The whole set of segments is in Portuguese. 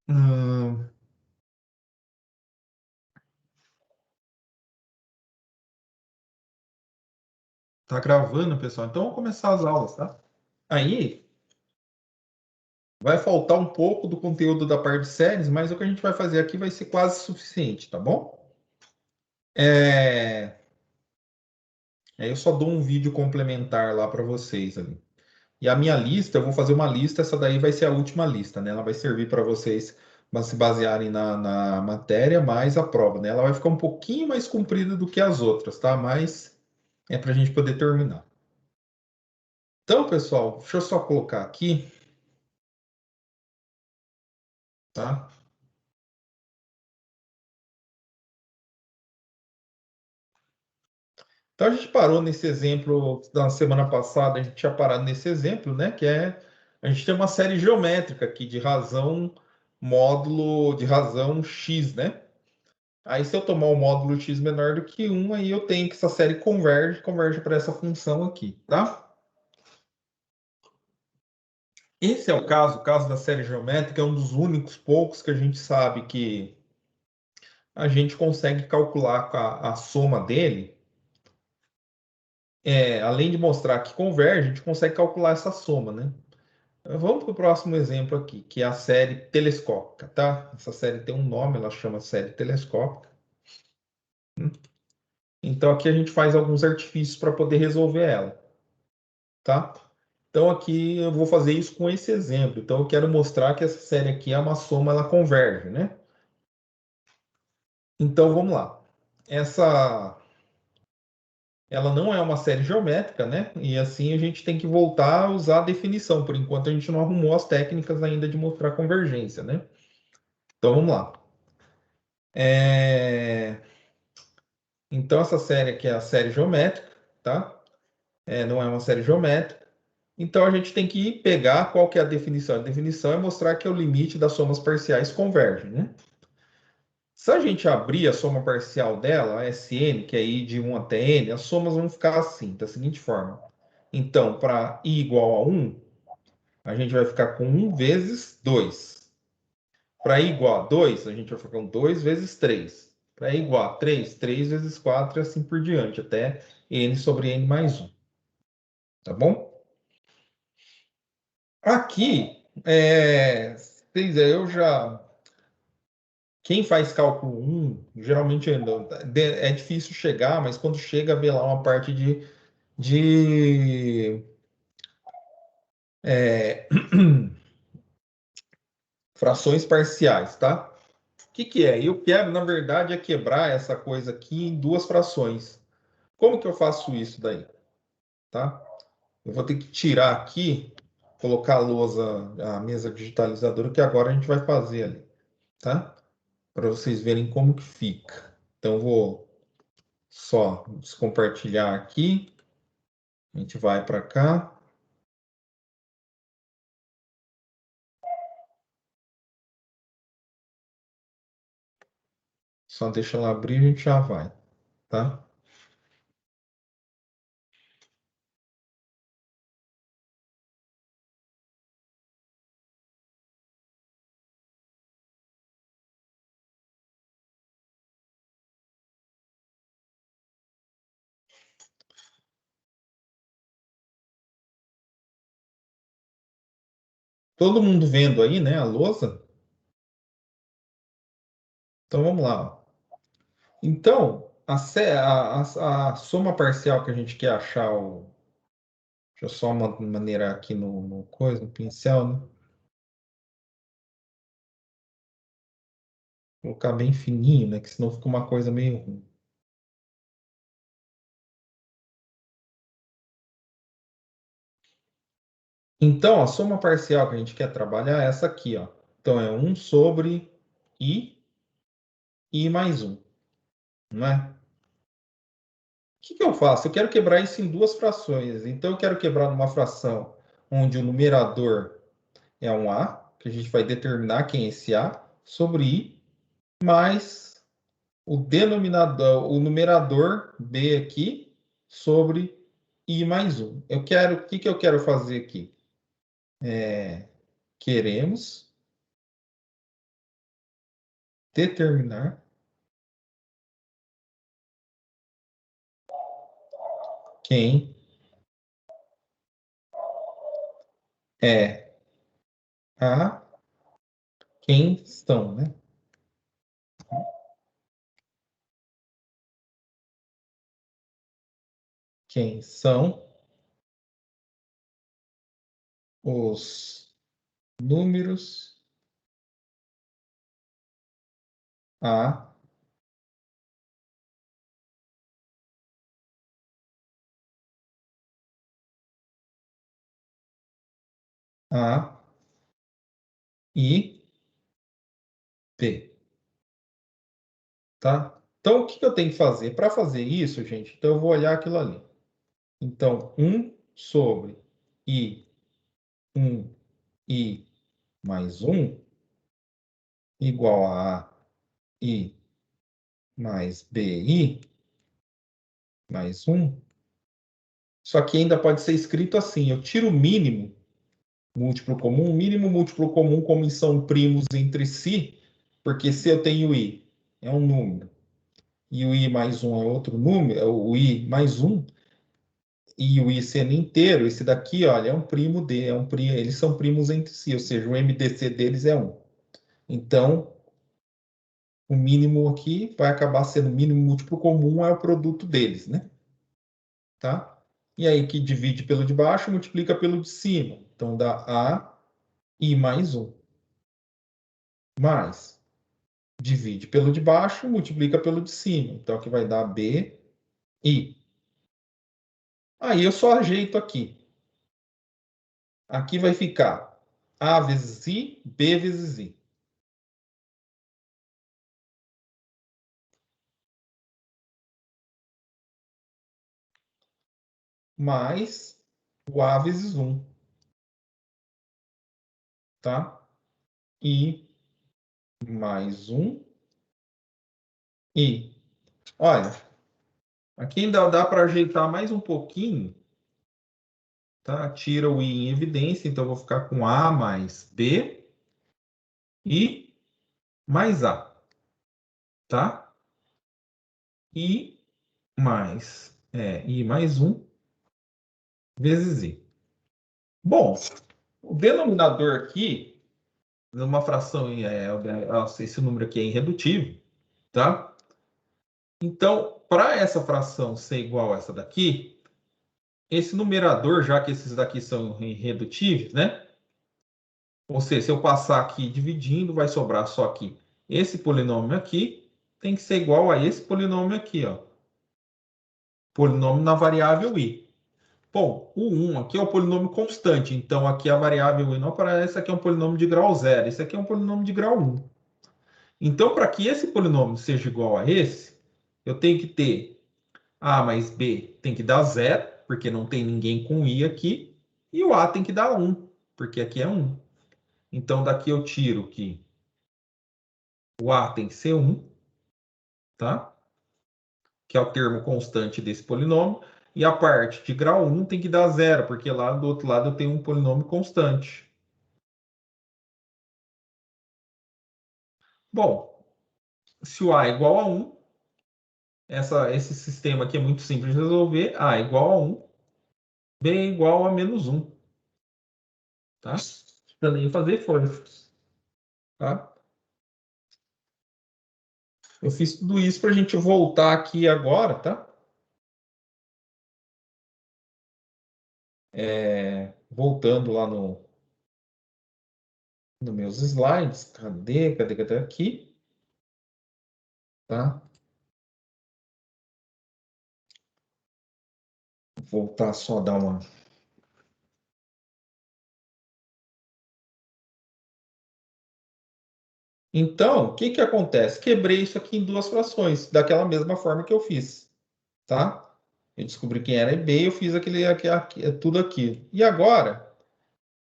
Hum, tá gravando, pessoal. Então vamos começar as aulas, tá? Aí vai faltar um pouco do conteúdo da parte de séries, mas o que a gente vai fazer aqui vai ser quase suficiente, tá bom? É... Aí eu só dou um vídeo complementar lá para vocês ali. E a minha lista, eu vou fazer uma lista, essa daí vai ser a última lista, né? Ela vai servir para vocês se basearem na matéria mais a prova, né? Ela vai ficar um pouquinho mais comprida do que as outras, tá? Mas é para a gente poder terminar. Então, pessoal, deixa eu só colocar aqui, tá? Então, a gente parou nesse exemplo da semana passada, a gente tinha parado nesse exemplo, né? Que é, a gente tem uma série geométrica aqui de razão módulo de razão x, né? Aí, se eu tomar o módulo x menor do que um, aí eu tenho que essa série converge para essa função aqui, tá? Esse é o caso da série geométrica é um dos únicos poucos que a gente sabe que a gente consegue calcular com a soma dele. Além de mostrar que converge, a gente consegue calcular essa soma, né? Vamos para o próximo exemplo aqui, que é a série telescópica, tá? Essa série tem um nome, ela chama série telescópica. Então aqui a gente faz alguns artifícios para poder resolver ela, tá? Então aqui eu vou fazer isso com esse exemplo. Então eu quero mostrar que essa série aqui é uma soma, ela converge, né? Então vamos lá. Essa, ela não é uma série geométrica, né? E assim a gente tem que voltar a usar a definição. Por enquanto a gente não arrumou as técnicas ainda de mostrar convergência, né? Então vamos lá. É... Então, essa série aqui é a série geométrica, tá? Não é uma série geométrica. Então, a gente tem que pegar qual que é a definição. A definição é mostrar que o limite das somas parciais converge, né? Se a gente abrir a soma parcial dela, a Sn, que é i de 1 até n, as somas vão ficar assim, da seguinte forma. Então, para i igual a 1, a gente vai ficar com 1 vezes 2. Para i igual a 2, a gente vai ficar com 2 vezes 3. Para i igual a 3, 3 vezes 4 e assim por diante, até n sobre n mais 1. Tá bom? Aqui, eu já. Quem faz cálculo 1, geralmente é difícil chegar, mas quando chega, vê lá uma parte de é, frações parciais, tá? O que é? Eu quero, na verdade, quebrar essa coisa aqui em duas frações. Como que eu faço isso daí? Tá? Eu vou ter que tirar aqui, colocar a lousa, a mesa digitalizadora, que agora a gente vai fazer ali, tá? Para vocês verem como que fica. Então, eu vou só descompartilhar aqui. A gente vai para cá. Só deixa ela abrir e a gente já vai, tá? Todo mundo vendo aí, né, a lousa? Então, vamos lá, ó. Então, a soma parcial que a gente quer achar, deixa eu só uma maneira aqui no coisa, no pincel, né? Colocar bem fininho, né? Que senão fica uma coisa meio ruim. Então, a soma parcial que a gente quer trabalhar é essa aqui, ó. Então, é 1 sobre i mais 1, não é? O que que eu faço? Eu quero quebrar isso em duas frações. Então, eu quero quebrar numa fração onde o numerador é um a, que a gente vai determinar quem é esse a, sobre i, mais o denominador, o numerador b aqui, sobre i mais 1. O que que eu quero fazer aqui? Queremos determinar quem é a quem estão, né? Quem são os números a A e B, tá? Então, o que que eu tenho que fazer? Para fazer isso, gente, então eu vou olhar aquilo ali. Então, 1 sobre I1 I mais 1 igual a I mais BI mais 1. Só que ainda pode ser escrito assim, eu tiro o mínimo múltiplo comum, mínimo múltiplo comum, como são primos entre si, porque se eu tenho I, é um número, e o I mais 1 é outro número, é o I mais 1, e o I sendo inteiro, esse daqui, olha, é um primo de, eles são primos entre si, ou seja, o MDC deles é 1. Então, o mínimo aqui vai acabar sendo o mínimo múltiplo comum, é o produto deles, né? Tá? E aí, que divide pelo de baixo, multiplica pelo de cima. Então, dá A I mais 1. Mais, divide pelo de baixo, multiplica pelo de cima. Então, aqui vai dar B I. Aí, eu só ajeito aqui. Aqui vai ficar A vezes I, B vezes I. Mais o A vezes 1, tá? I mais 1, I. Olha, aqui ainda dá para ajeitar mais um pouquinho, tá? Tira o I em evidência, então eu vou ficar com A mais B e mais A, tá? I mais, I mais 1 vezes I. Bom, o denominador aqui, numa fração, esse número aqui é irredutível, tá? Então, para essa fração ser igual a essa daqui, esse numerador, já que esses daqui são irredutíveis, né? Ou seja, se eu passar aqui dividindo, vai sobrar só aqui. Esse polinômio aqui tem que ser igual a esse polinômio aqui, ó. Polinômio na variável i. Bom, o 1 aqui é o polinômio constante, então aqui a variável i não aparece, esse aqui é um polinômio de grau 0, esse aqui é um polinômio de grau 1. Então, para que esse polinômio seja igual a esse, eu tenho que ter A mais B tem que dar 0, porque não tem ninguém com i aqui, e o A tem que dar 1, porque aqui é 1. Então, daqui eu tiro que o A tem que ser 1, tá? Que é o termo constante desse polinômio, e a parte de grau 1 tem que dar 0, porque lá do outro lado eu tenho um polinômio constante. Bom, se o A é igual a 1, esse sistema aqui é muito simples de resolver. A é igual a 1, B é igual a menos 1. Tá? Para nem fazer força. Tá? Eu fiz tudo isso para a gente voltar aqui agora, tá? Voltando lá nos meus slides. Cadê aqui? Tá? Vou voltar só a dar uma. Então, o que que acontece? Quebrei isso aqui em duas frações, daquela mesma forma que eu fiz, tá? Eu descobri quem era B, eu fiz tudo aqui. E agora,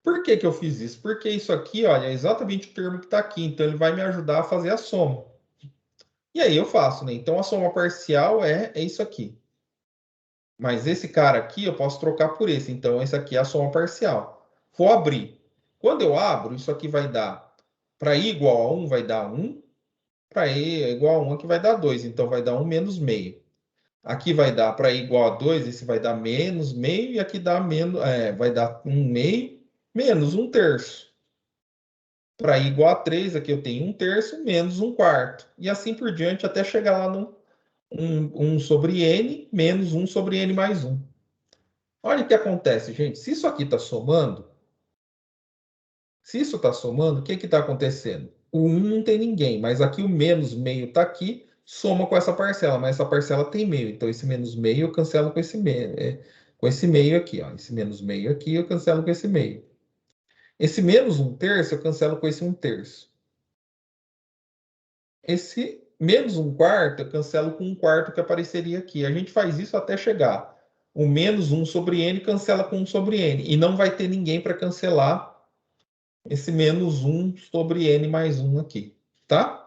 por que que eu fiz isso? Porque isso aqui, olha, é exatamente o termo que está aqui, então ele vai me ajudar a fazer a soma. E aí eu faço, né? Então a soma parcial é isso aqui. Mas esse cara aqui eu posso trocar por esse, então esse aqui é a soma parcial. Vou abrir. Quando eu abro, isso aqui vai dar, para i igual a 1, vai dar 1. para E é igual a 1, aqui vai dar 2. Então, vai dar 1 menos meio. Aqui vai dar para E igual a 2, esse vai dar menos meio, e aqui dá menos, vai dar 1 meio menos 1 terço. Para I igual a 3, aqui eu tenho 1 terço menos 1 quarto. E assim por diante, até chegar lá no 1 sobre N menos 1 sobre N mais 1. Olha o que acontece, gente. Se isso aqui está somando, se isso está somando, o que está acontecendo? O 1 não tem ninguém, mas aqui o menos meio está aqui, soma com essa parcela, mas essa parcela tem meio. Então, esse menos meio eu cancelo com esse meio aqui. Ó. Esse menos meio aqui eu cancelo com esse meio. Esse menos 1 terço eu cancelo com esse 1 terço. Esse menos 1 quarto eu cancelo com 1 quarto que apareceria aqui. A gente faz isso até chegar. O menos 1 sobre N cancela com 1 sobre N. E não vai ter ninguém para cancelar esse menos 1 sobre N mais 1 aqui, tá?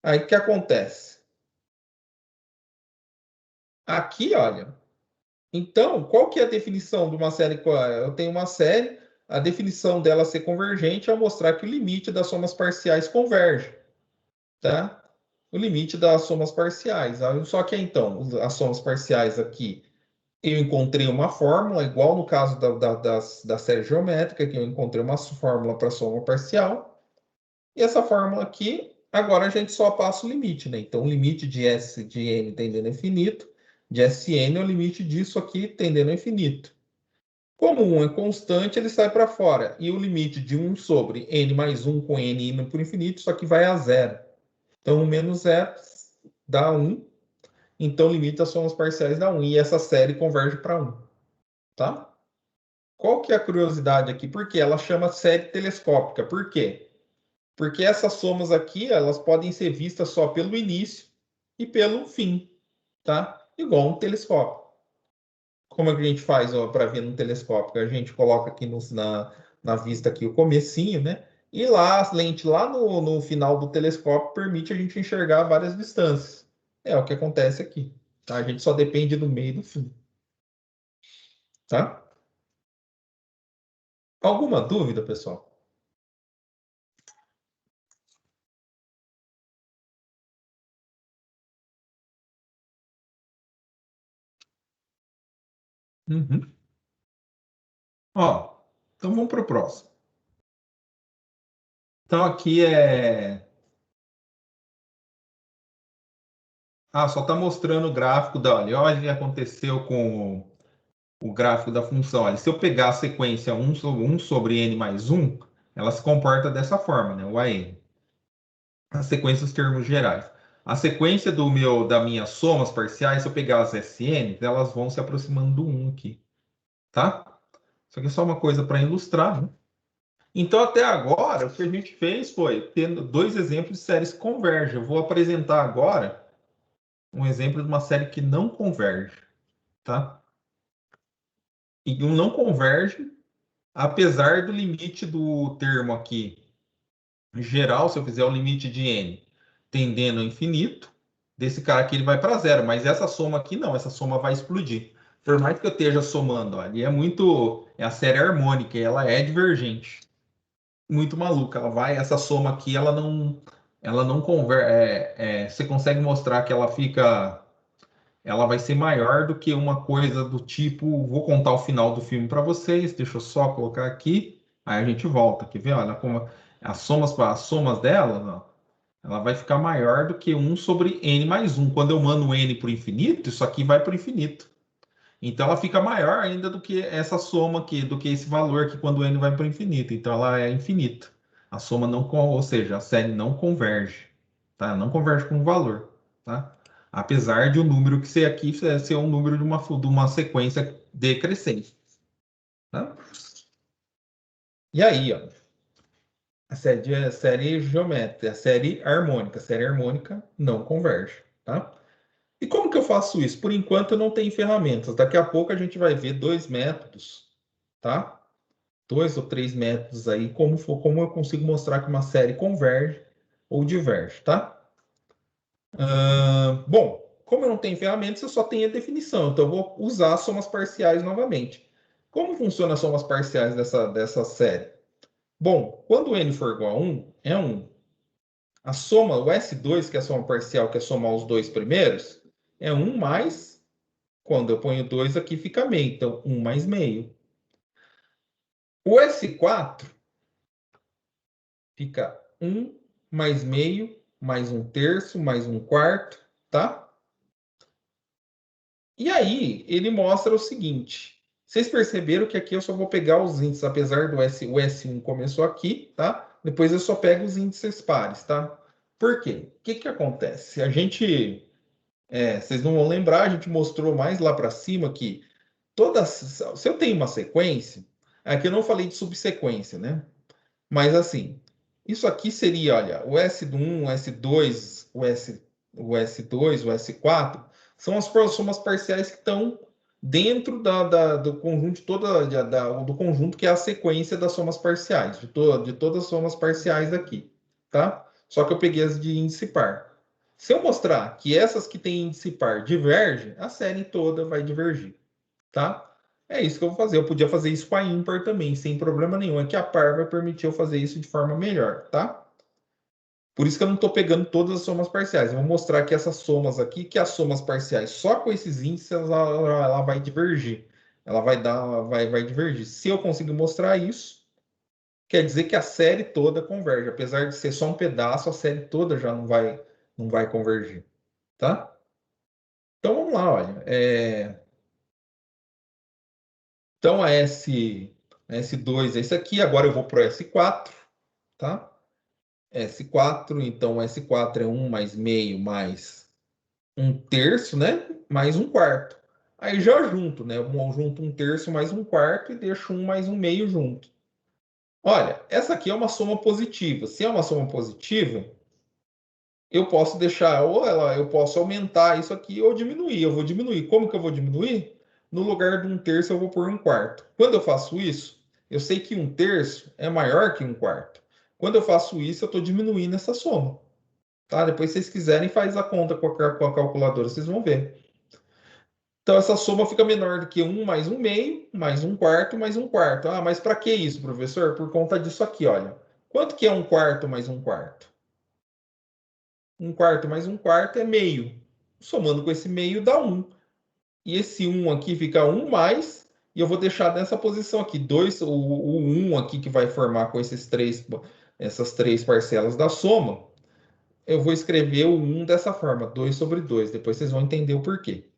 Aí o que acontece? Aqui, olha. Então, qual que é a definição de uma série? Eu tenho uma série, a definição dela ser convergente é mostrar que o limite das somas parciais converge, tá? O limite das somas parciais. Só que então, as somas parciais aqui, eu encontrei uma fórmula, igual no caso da série geométrica, que eu encontrei uma fórmula para soma parcial. E essa fórmula aqui, agora a gente só passa o limite, né? Então, o limite de S de n tendendo a infinito, de Sn é o limite disso aqui tendendo a infinito. Como 1 é constante, ele sai para fora. E o limite de 1 sobre n mais 1 com n indo por infinito, isso aqui vai a zero. Então, 1 menos zero dá 1. Então, o limite das somas parciais dá 1. E essa série converge para 1. Tá? Qual que é a curiosidade aqui? Por que ela chama série telescópica? Por quê? Porque essas somas aqui, elas podem ser vistas só pelo início e pelo fim, tá? Igual um telescópio. Como é que a gente faz para ver no telescópio? A gente coloca aqui na vista aqui o comecinho, né? E lá, a lente lá no final do telescópio permite a gente enxergar várias distâncias. É o que acontece aqui. Tá? A gente só depende do meio e do fim. Tá? Alguma dúvida, pessoal? Uhum. Ó, então vamos para o próximo. Então aqui é. Ah, só está mostrando o gráfico da. Olha o que aconteceu com o gráfico da função. Olha, se eu pegar a sequência 1 sobre n mais 1, ela se comporta dessa forma, né? O AN. A sequência dos termos gerais. A sequência das minhas somas parciais, se eu pegar as SN, elas vão se aproximando do 1 aqui. Tá? Isso aqui é só uma coisa para ilustrar, né? Então, até agora, o que a gente fez foi tendo dois exemplos de séries que convergem. Eu vou apresentar agora um exemplo de uma série que não converge, tá? E um não converge, apesar do limite do termo aqui geral, se eu fizer o limite de n tendendo a infinito, desse cara aqui ele vai para zero, mas essa soma aqui não, essa soma vai explodir. Por mais que eu esteja somando, ali é a série harmônica, e ela é divergente. Muito maluca, essa soma aqui, ela não converge, você consegue mostrar que ela vai ser maior do que uma coisa do tipo, vou contar o final do filme para vocês, deixa eu só colocar aqui, aí a gente volta, quer ver? Olha como as somas dela, ó, ela vai ficar maior do que 1 sobre n mais 1. Quando eu mando n para o infinito, isso aqui vai para o infinito. Então ela fica maior ainda do que essa soma aqui, do que esse valor aqui quando n vai para o infinito. Então ela é infinita. A soma não, ou seja, a série não converge, tá? Não converge com o valor, tá? Apesar de o número que ser aqui ser um número de uma sequência decrescente, tá? E aí, ó, a série geométrica, a série harmônica não converge, tá? E como que eu faço isso? Por enquanto eu não tenho ferramentas. Daqui a pouco a gente vai ver dois métodos, tá? Dois ou três métodos aí, como eu consigo mostrar que uma série converge ou diverge, tá? Bom, como eu não tenho ferramentas, eu só tenho a definição, então eu vou usar as somas parciais novamente. Como funcionam as somas parciais dessa série? Bom, quando n for igual a 1, é 1. A soma, o S2, que é a soma parcial, que é somar os dois primeiros, é 1 mais, quando eu ponho 2 aqui fica meio, então 1 mais meio. O S4 fica 1 mais meio, mais 1/3, mais 1/4, tá? E aí, ele mostra o seguinte. Vocês perceberam que aqui eu só vou pegar os índices, apesar do o S1 começou aqui, tá? Depois eu só pego os índices pares, tá? Por quê? O que que acontece? A gente, vocês não vão lembrar, a gente mostrou mais lá para cima que se eu tenho uma sequência, aqui eu não falei de subsequência, né? Mas assim, isso aqui seria, olha, o S1, o S2, o S2, o S4, são as somas parciais que estão dentro do conjunto do conjunto que é a sequência das somas parciais, de todas as somas parciais aqui, tá? Só que eu peguei as de índice par. Se eu mostrar que essas que têm índice par divergem, a série toda vai divergir, tá? É isso que eu vou fazer. Eu podia fazer isso com a ímpar também, sem problema nenhum. É que a par vai permitir eu fazer isso de forma melhor, tá? Por isso que eu não estou pegando todas as somas parciais. Eu vou mostrar aqui essas somas aqui, que as somas parciais só com esses índices ela vai divergir. Ela vai divergir. Se eu conseguir mostrar isso, quer dizer que a série toda converge. Apesar de ser só um pedaço, a série toda já não vai convergir, tá? Então vamos lá, olha. Então a S2 é isso aqui. Agora eu vou para o S4, tá? S4, então o S4 é 1 mais meio mais 1/3, né? Mais 1/4. Aí já junto, né? Eu junto 1/3 mais 1/4 e deixo 1 mais 1 meio junto. Olha, essa aqui é uma soma positiva. Se é uma soma positiva, eu posso deixar, eu posso aumentar isso aqui ou diminuir. Eu vou diminuir. Como que eu vou diminuir? No lugar de 1/3 eu vou pôr 1/4. Quando eu faço isso, eu sei que 1/3 é maior que 1/4. Quando eu faço isso, eu estou diminuindo essa soma. Tá? Depois, se vocês quiserem, faz a conta com a calculadora, vocês vão ver. Então, essa soma fica menor do que 1 mais 1 meio, mais 1/4, mais 1/4. Ah, mas para que isso, professor? Por conta disso aqui, olha. Quanto que é 1/4 mais 1/4? 1/4 mais 1/4 é meio. Somando com esse meio dá 1. E esse 1 aqui fica 1 mais, e eu vou deixar nessa posição aqui. O 1 aqui que vai formar com essas três parcelas da soma, eu vou escrever o 1 dessa forma, 2 sobre 2. Depois vocês vão entender o porquê.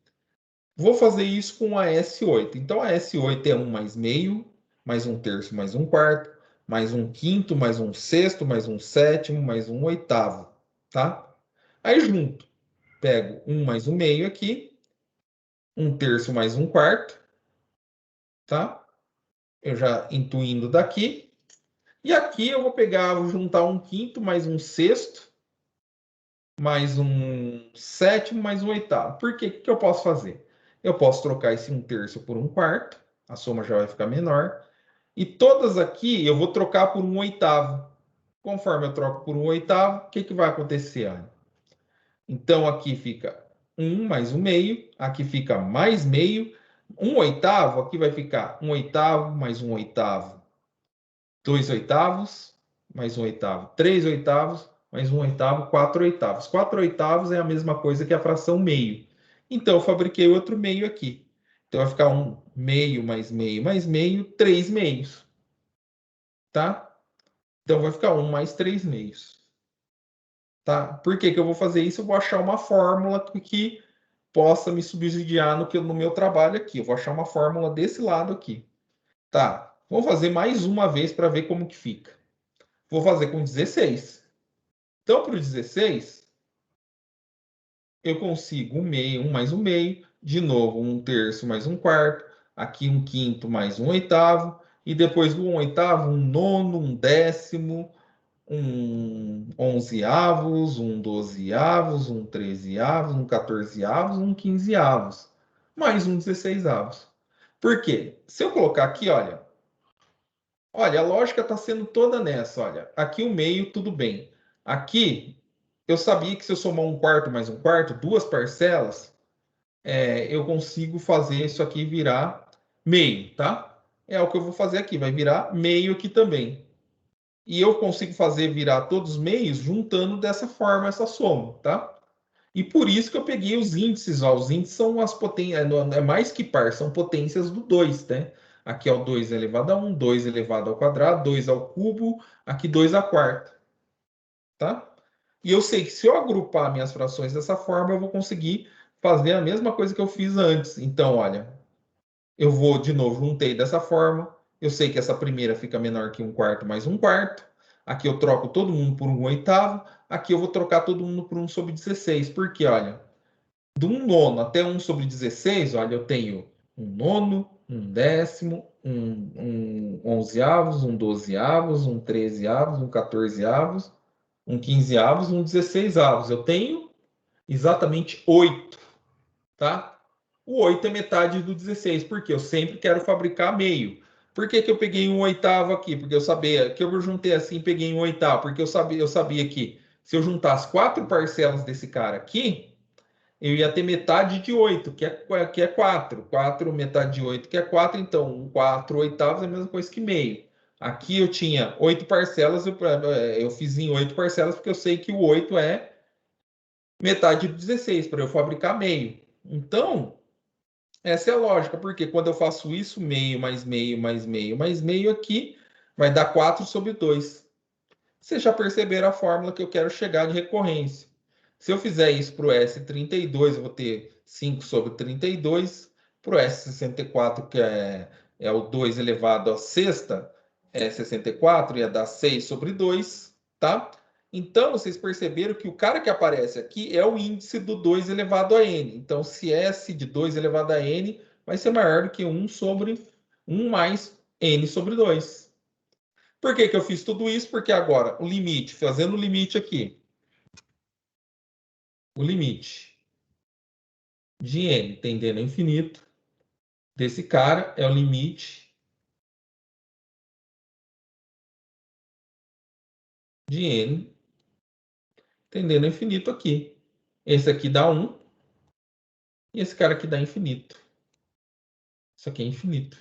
Vou fazer isso com a S8. Então, a S8 é 1 mais meio, mais 1/3, mais 1/4, mais 1/5, mais 1/6, mais 1/7, mais 1/8. Tá? Aí, junto, pego 1 mais 1 meio aqui, 1/3 mais 1/4, tá? Eu já intuindo daqui. E aqui eu vou pegar, vou juntar 1/5 mais 1/6, mais 1/7, mais 1/8. Por quê? O que eu posso fazer? Eu posso trocar esse 1/3 por 1/4, a soma já vai ficar menor. E todas aqui eu vou trocar por 1/8. Conforme eu troco por 1/8, o que vai acontecer? Então aqui fica 1 mais 1 meio, aqui fica mais meio. 1/8, aqui vai ficar 1/8 mais 1/8. 2/8, mais 1/8, 3/8, mais 1/8, 4/8. 4/8 é a mesma coisa que a fração meio. Então, eu fabriquei outro meio aqui. Então, vai ficar 1 meio mais meio mais meio, 3 meios. Tá? Então, vai ficar 1 mais 3 meios. Tá? Por que que eu vou fazer isso? Eu vou achar uma fórmula que possa me subsidiar no meu trabalho aqui. Eu vou achar uma fórmula desse lado aqui. Tá? Vou fazer mais uma vez para ver como que fica. Vou fazer com 16. Então, para o 16, eu consigo 1 meio, 1 mais 1 meio, de novo 1/3 mais 1/4, aqui 1/5 mais 1/8, e depois do 1/8, 1/9, 1/10, 1/11, 1/12, 1/13, 1/14, 1/15, mais 1/16. Por quê? Se eu colocar aqui, olha, a lógica está sendo toda nessa, olha. Aqui o meio, tudo bem. Aqui, eu sabia que se eu somar 1/4 mais 1/4, duas parcelas, eu consigo fazer isso aqui virar meio, tá? É o que eu vou fazer aqui, vai virar meio aqui também. e eu consigo fazer virar todos os meios juntando dessa forma essa soma, tá? E por isso que eu peguei os índices, ó. Os índices são as potências, é mais que par, são potências do 2, né? Aqui é o 2 elevado a 1, 2 elevado ao quadrado, 2 ao cubo, aqui 2 à quarta, tá? E eu sei que se eu agrupar minhas frações dessa forma, eu vou conseguir fazer a mesma coisa que eu fiz antes. Então, olha, eu vou de novo, juntei dessa forma. Eu sei que essa primeira fica menor que um quarto mais um quarto. Aqui eu troco todo mundo por um oitavo. Aqui eu vou trocar todo mundo por um sobre 16. Porque, olha, do um nono até um sobre 16, olha, eu tenho um nono, um décimo, um onzeavos, um dozeavos, um trezeavos, um quatorzeavos, um quinzeavos, um dezesseisavos. Eu tenho exatamente 8, tá? O 8 é metade do 16, porque eu sempre quero fabricar meio. Por que que eu peguei um oitavo aqui? Porque eu sabia que eu juntei assim e peguei um oitavo, porque eu sabia que se eu juntasse 4 parcelas desse cara aqui, eu ia ter metade de 8, que é 4. 4 metade de 8, que é 4. Então, um 4 oitavos é a mesma coisa que meio. Aqui eu tinha 8 parcelas, eu fiz em 8 parcelas, porque eu sei que o 8 é metade do 16, para eu fabricar meio. Então, essa é a lógica, porque quando eu faço isso, meio mais meio mais meio mais meio aqui, vai dar 4 sobre 2. Vocês já perceberam a fórmula que eu quero chegar de recorrência. Se eu fizer isso para o S32, eu vou ter 5 sobre 32. Para o S64, que é o 2 elevado à sexta, é 64, ia dar 6 sobre 2, tá? Então, vocês perceberam que o cara que aparece aqui é o índice do 2 elevado a n. Então, se S de 2 elevado a n vai ser maior do que 1 sobre 1 mais n sobre 2. Por que que eu fiz tudo isso? Porque agora, o limite, fazendo o limite aqui, o limite de n tendendo ao infinito desse cara é o limite de n tendendo ao infinito aqui. Esse aqui dá 1 e esse cara aqui dá infinito. Isso aqui é infinito,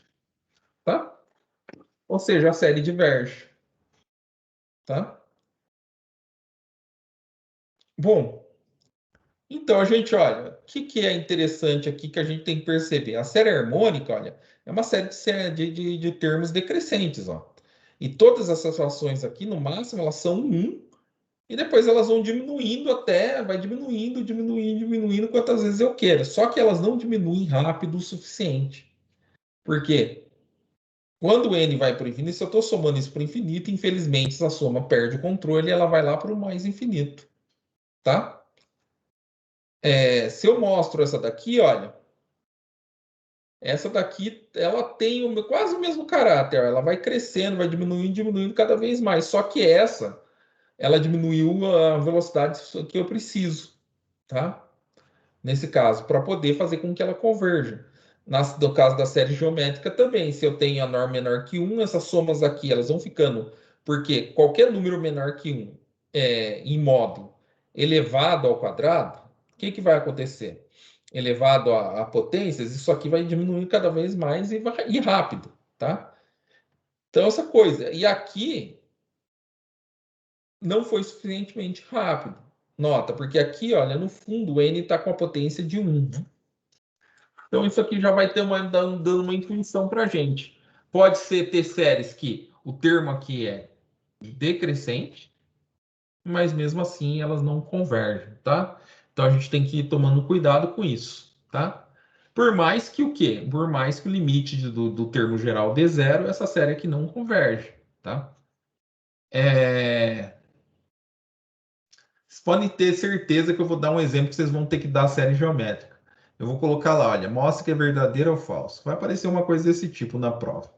tá? Ou seja, a série diverge, tá? Bom, então a gente olha, o que é interessante aqui que a gente tem que perceber? A série harmônica, olha, é uma série de termos decrescentes, ó. E todas essas frações aqui, no máximo, elas são 1, e depois elas vão diminuindo até, vai diminuindo, diminuindo, diminuindo quantas vezes eu quero. Só que elas não diminuem rápido o suficiente. Por quê? Quando o n vai para o infinito, se eu estou somando isso para o infinito, infelizmente essa soma perde o controle e ela vai lá para o mais infinito, tá? Se eu mostro essa daqui, olha, essa daqui ela tem quase o mesmo caráter, ela vai crescendo, vai diminuindo, diminuindo cada vez mais. Só que ela diminuiu a velocidade que eu preciso, tá? Nesse caso, para poder fazer com que ela converja. No caso da série geométrica também, se eu tenho a norma menor que 1, essas somas aqui elas vão ficando, porque qualquer número menor que 1 em módulo elevado ao quadrado, o que vai acontecer? Elevado a potências, isso aqui vai diminuir cada vez mais e rápido, tá? Então, essa coisa. E aqui não foi suficientemente rápido. Nota, porque aqui, olha, no fundo, o n está com a potência de 1. Então, isso aqui já vai ter dando uma intuição para a gente. Pode ser ter séries que o termo aqui é decrescente, mas mesmo assim elas não convergem, tá? Então a gente tem que ir tomando cuidado com isso, tá? Por mais que o quê? Por mais que o limite do termo geral dê zero, essa série aqui não converge, tá? Vocês podem ter certeza que eu vou dar um exemplo que vocês vão ter que dar a série geométrica. Eu vou colocar lá, olha, mostra que é verdadeiro ou falso. Vai aparecer uma coisa desse tipo na prova.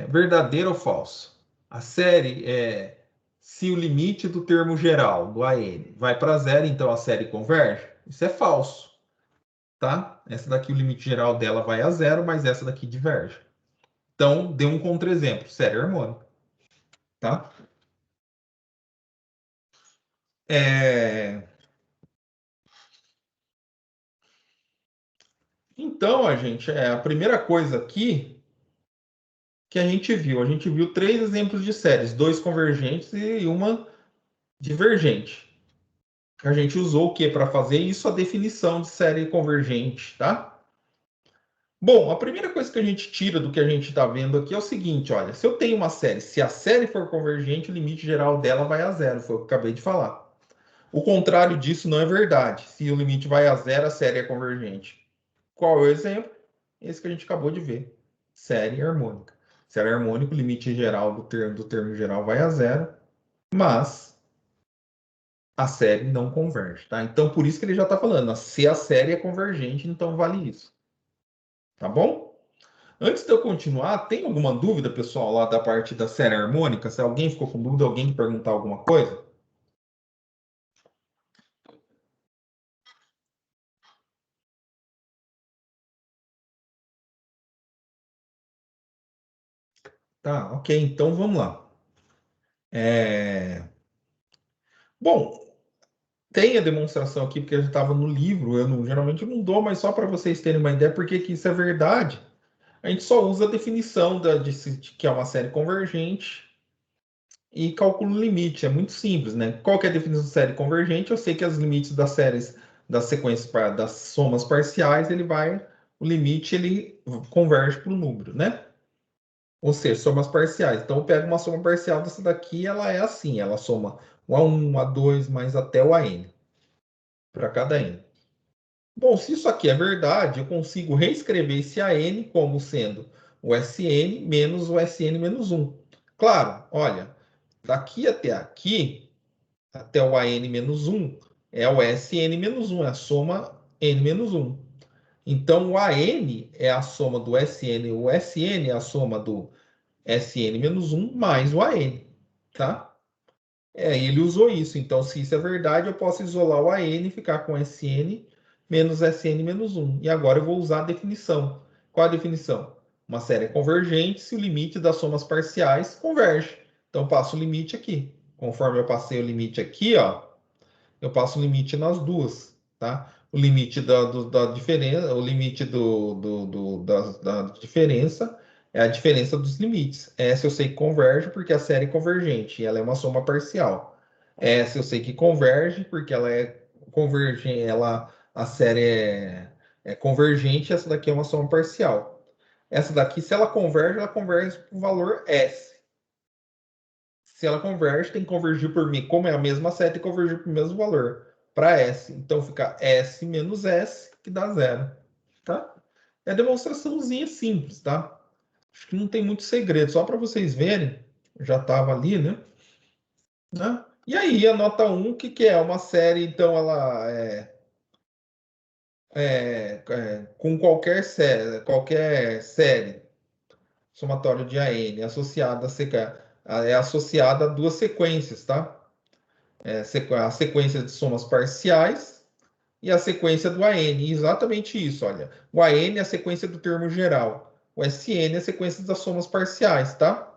Verdadeiro ou falso? A série é se o limite do termo geral, do AN, vai para zero, então a série converge? Isso é falso, tá? Essa daqui, o limite geral dela vai a zero, mas essa daqui diverge. Então, dê um contra-exemplo, série harmônica, tá? É... Então, a primeira coisa aqui que a gente viu? A gente viu 3 exemplos de séries, 2 convergentes e uma divergente. A gente usou o que para fazer isso? A definição de série convergente, tá? Bom, a primeira coisa que a gente tira do que a gente está vendo aqui é o seguinte, olha, se eu tenho uma série, se a série for convergente, o limite geral dela vai a zero, foi o que eu acabei de falar. O contrário disso não é verdade. Se o limite vai a zero, a série é convergente. Qual é o exemplo? Esse que a gente acabou de ver. Série harmônica. Série harmônica, o limite geral do termo geral vai a zero, mas a série não converge, tá? Então, por isso que ele já está falando, se a série é convergente, então vale isso. Tá bom? Antes de eu continuar, tem alguma dúvida, pessoal, lá da parte da série harmônica? Se alguém ficou com dúvida, alguém quer perguntar alguma coisa? Tá, ok, então vamos lá. Bom, tem a demonstração aqui, porque já estava no livro, geralmente eu não dou, mas só para vocês terem uma ideia, porque que isso é verdade. A gente só usa a definição de que é uma série convergente e calcula o limite. É muito simples, né? Qual que é a definição de série convergente? Eu sei que os limites das séries, das sequências, das somas parciais, o limite ele converge para o número, né? Ou seja, somas parciais. Então eu pego uma soma parcial dessa daqui, ela é assim, ela soma o A1, A2, mais até o AN, para cada N. Bom, se isso aqui é verdade, eu consigo reescrever esse AN como sendo o SN menos o SN menos um. Claro, olha, daqui até aqui, até o AN menos um, é o SN menos um, é a soma N menos um. Então, o AN é a soma do SN, o SN é a soma do SN menos um mais o AN, tá? Ele usou isso. Então, se isso é verdade, eu posso isolar o AN e ficar com SN menos SN menos um. E agora eu vou usar a definição. Qual a definição? Uma série é convergente se o limite das somas parciais converge. Então, eu passo o limite aqui. Conforme eu passei o limite aqui, ó, eu passo o limite nas duas, tá? O limite da diferença, o limite da diferença é a diferença dos limites. Essa eu sei que converge porque a série é convergente, e ela é uma soma parcial. Essa eu sei que converge porque ela é convergente, a série é convergente, essa daqui é uma soma parcial. Essa daqui, se ela converge para o valor S. Se ela converge, tem que convergir por mim. Como é a mesma série, tem que convergir para o mesmo valor. Para S. Então fica S menos S, que dá zero. Tá? É demonstraçãozinha simples, tá? Acho que não tem muito segredo. Só para vocês verem. Já estava ali, né? E aí, a nota 1, o que, que é? Uma série, então, ela com qualquer série somatório de AN associada é associada a duas sequências, tá? A sequência de somas parciais e a sequência do AN. Exatamente isso, olha. O AN é a sequência do termo geral. O SN é a sequência das somas parciais, tá?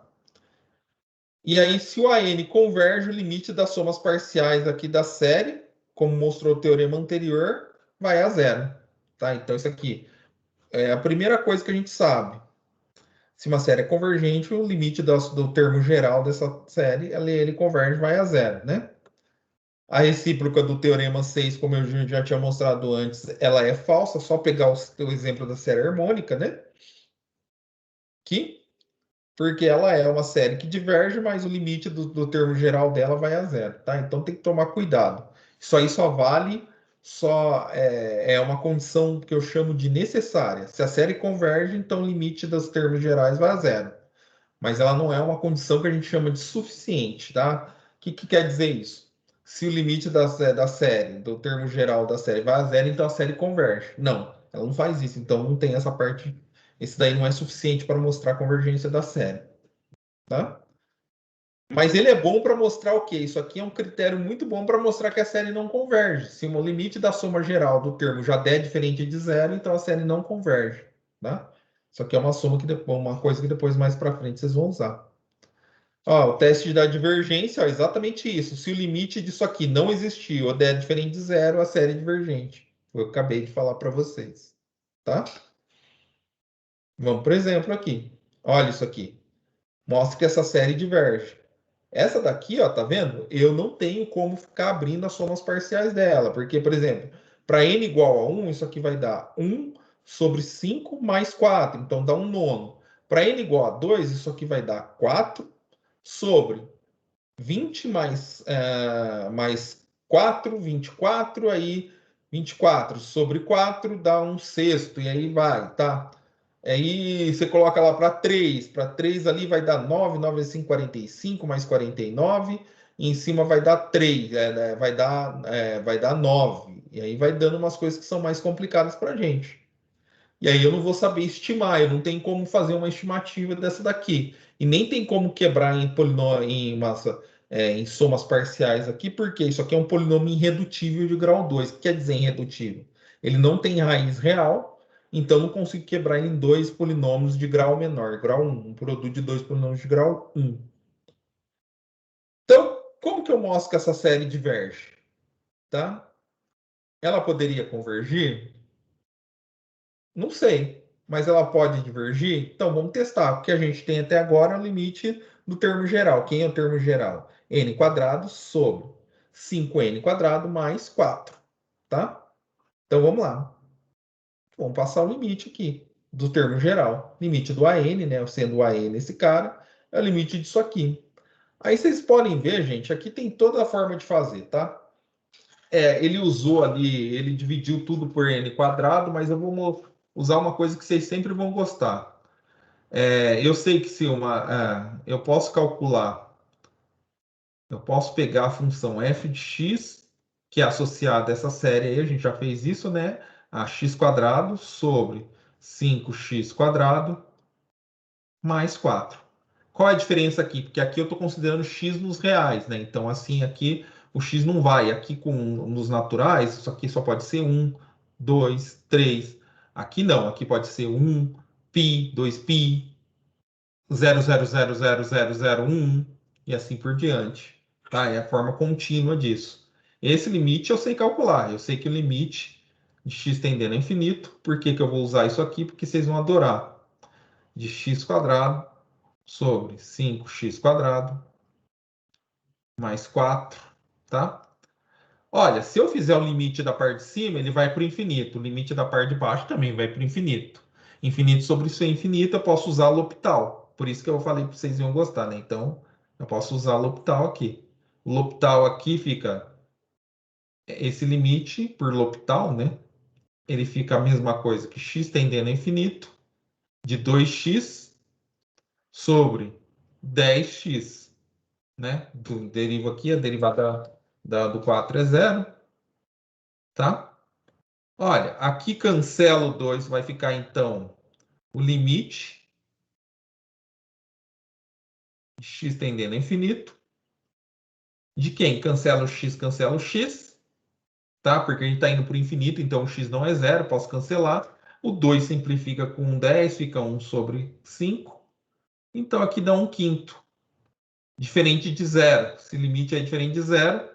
E aí, se o AN converge o limite das somas parciais aqui da série, como mostrou o teorema anterior, vai a zero, tá? Então, isso aqui é a primeira coisa que a gente sabe. Se uma série é convergente, o limite do termo geral dessa série, ele converge, vai a zero, né? A recíproca do teorema 6, como eu já tinha mostrado antes, ela é falsa, só pegar o exemplo da série harmônica, né? Que, porque ela é uma série que diverge, mas o limite do termo geral dela vai a zero, tá? Então tem que tomar cuidado. Isso aí só vale, é uma condição que eu chamo de necessária. Se a série converge, então o limite dos termos gerais vai a zero. Mas ela não é uma condição que a gente chama de suficiente, tá? O que quer dizer isso? Se o limite da série, do termo geral da série, vai a zero, então a série converge. Não, ela não faz isso. Então não tem essa parte. Esse daí não é suficiente para mostrar a convergência da série, tá? Mas ele é bom para mostrar o quê? Isso aqui é um critério muito bom para mostrar que a série não converge. Se o limite da soma geral do termo já der diferente de zero, então a série não converge, tá? Isso aqui é uma soma uma coisa que depois mais para frente vocês vão usar. Ó, o teste da divergência, ó, exatamente isso. Se o limite disso aqui não existir ou der diferente de zero, a série é divergente. Eu acabei de falar para vocês, tá? Vamos por exemplo aqui. Olha isso aqui. Mostra que essa série diverge. Essa daqui, ó, tá vendo? Eu não tenho como ficar abrindo as somas parciais dela, porque, por exemplo, para n igual a 1, isso aqui vai dar 1 sobre 5 mais 4, então dá um nono. Para n igual a 2, isso aqui vai dar 4 sobre 20 mais 4, 24, aí 24 sobre 4 dá um sexto, e aí vai, tá? Aí você coloca lá para 3 ali vai dar 9, 9 vezes 5, 45, mais 49, e em cima vai dar 3, né, vai dar 9. E aí vai dando umas coisas que são mais complicadas para a gente. E aí eu não vou saber estimar, eu não tenho como fazer uma estimativa dessa daqui. E nem tem como quebrar em polinômio, em somas parciais aqui, porque isso aqui é um polinômio irredutível de grau 2. O que quer dizer irredutível? Ele não tem raiz real, então não consigo quebrar em dois polinômios de grau menor, grau 1, um produto de dois polinômios de grau 1. Então, como que eu mostro que essa série diverge? Tá? Ela poderia convergir? Não sei, mas ela pode divergir? Então vamos testar. O que a gente tem até agora é o limite do termo geral. Quem é o termo geral? N quadrado sobre 5n quadrado mais 4, tá? Então vamos lá. Vamos passar o limite aqui do termo geral. Limite do AN, né? Sendo o AN esse cara, é o limite disso aqui. Aí vocês podem ver, gente, aqui tem toda a forma de fazer, tá? Ele usou ali, ele dividiu tudo por n quadrado, mas eu vou usar uma coisa que vocês sempre vão gostar. Eu sei que se eu posso calcular, eu posso pegar a função f de x, que é associada a essa série aí, a gente já fez isso, né? A x quadrado sobre 5x quadrado mais 4. Qual é a diferença aqui? Porque aqui eu estou considerando x nos reais, né? Então, assim, aqui o x não vai. Aqui nos naturais, isso aqui só pode ser 1, 2, 3. Aqui não, aqui pode ser 1, π, 2π, 0,0000001 e assim por diante. Tá? É a forma contínua disso. Esse limite eu sei calcular. Eu sei que o limite de x tendendo a infinito. Por que que eu vou usar isso aqui? Porque vocês vão adorar. De x quadrado sobre 5x quadrado mais 4, tá? Olha, se eu fizer o limite da parte de cima, ele vai para o infinito. O limite da parte de baixo também vai para o infinito. Infinito sobre isso é infinito, eu posso usar L'Hopital. Por isso que eu falei para vocês iam gostar, né? Então, eu posso usar L'Hopital aqui. O L'Hopital aqui fica esse limite por L'Hopital, né? Ele fica a mesma coisa que x tendendo a infinito de 2x sobre 10x, né? Derivo aqui, a derivada do 4 é zero, tá? Olha, aqui cancela o 2, vai ficar então o limite de x tendendo a infinito. De quem? Cancela o x, tá? Porque a gente está indo para o infinito, então o x não é zero, posso cancelar. O 2 simplifica com 10, fica 1 sobre 5. Então aqui dá 1 quinto. Diferente de zero. Se o limite é diferente de zero,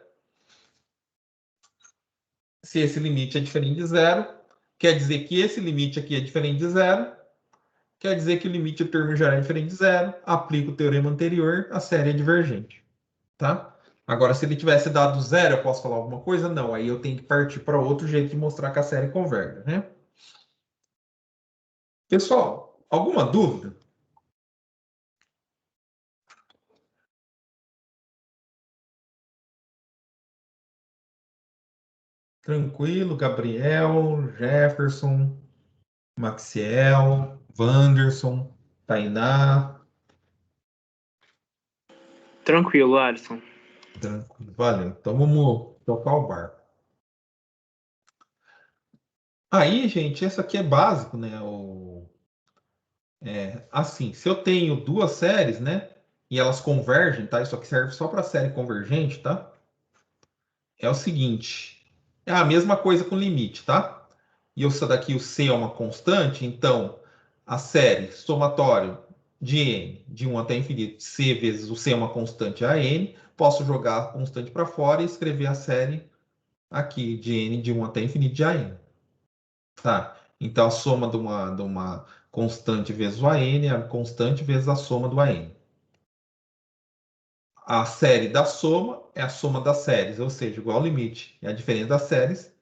se esse limite é diferente de zero, quer dizer que esse limite aqui é diferente de zero, quer dizer que o limite do termo geral é diferente de zero, aplica o teorema anterior, a série é divergente, tá? Agora, se ele tivesse dado zero, eu posso falar alguma coisa? Não, aí eu tenho que partir para outro jeito de mostrar que a série converge, né? Pessoal, alguma dúvida? Tranquilo, Gabriel, Jefferson, Maxiel, Wanderson, Tainá. Tranquilo, Alisson. Tranquilo, valeu. Então vamos tocar o barco. Aí, gente, isso aqui é básico, né? Assim, se eu tenho duas séries, né? E elas convergem, tá? Isso aqui serve só para série convergente, tá? É o seguinte, é a mesma coisa com limite, tá? E isso daqui, o C é uma constante, então a série somatório de n, de 1 até infinito, C vezes o C é uma constante a n, posso jogar a constante para fora e escrever a série aqui de n de 1 até infinito de an. Tá? Então a soma de uma constante vezes o an é a constante vezes a soma do an. a série da soma é a soma das séries, ou seja, igual ao limite. E a diferença das séries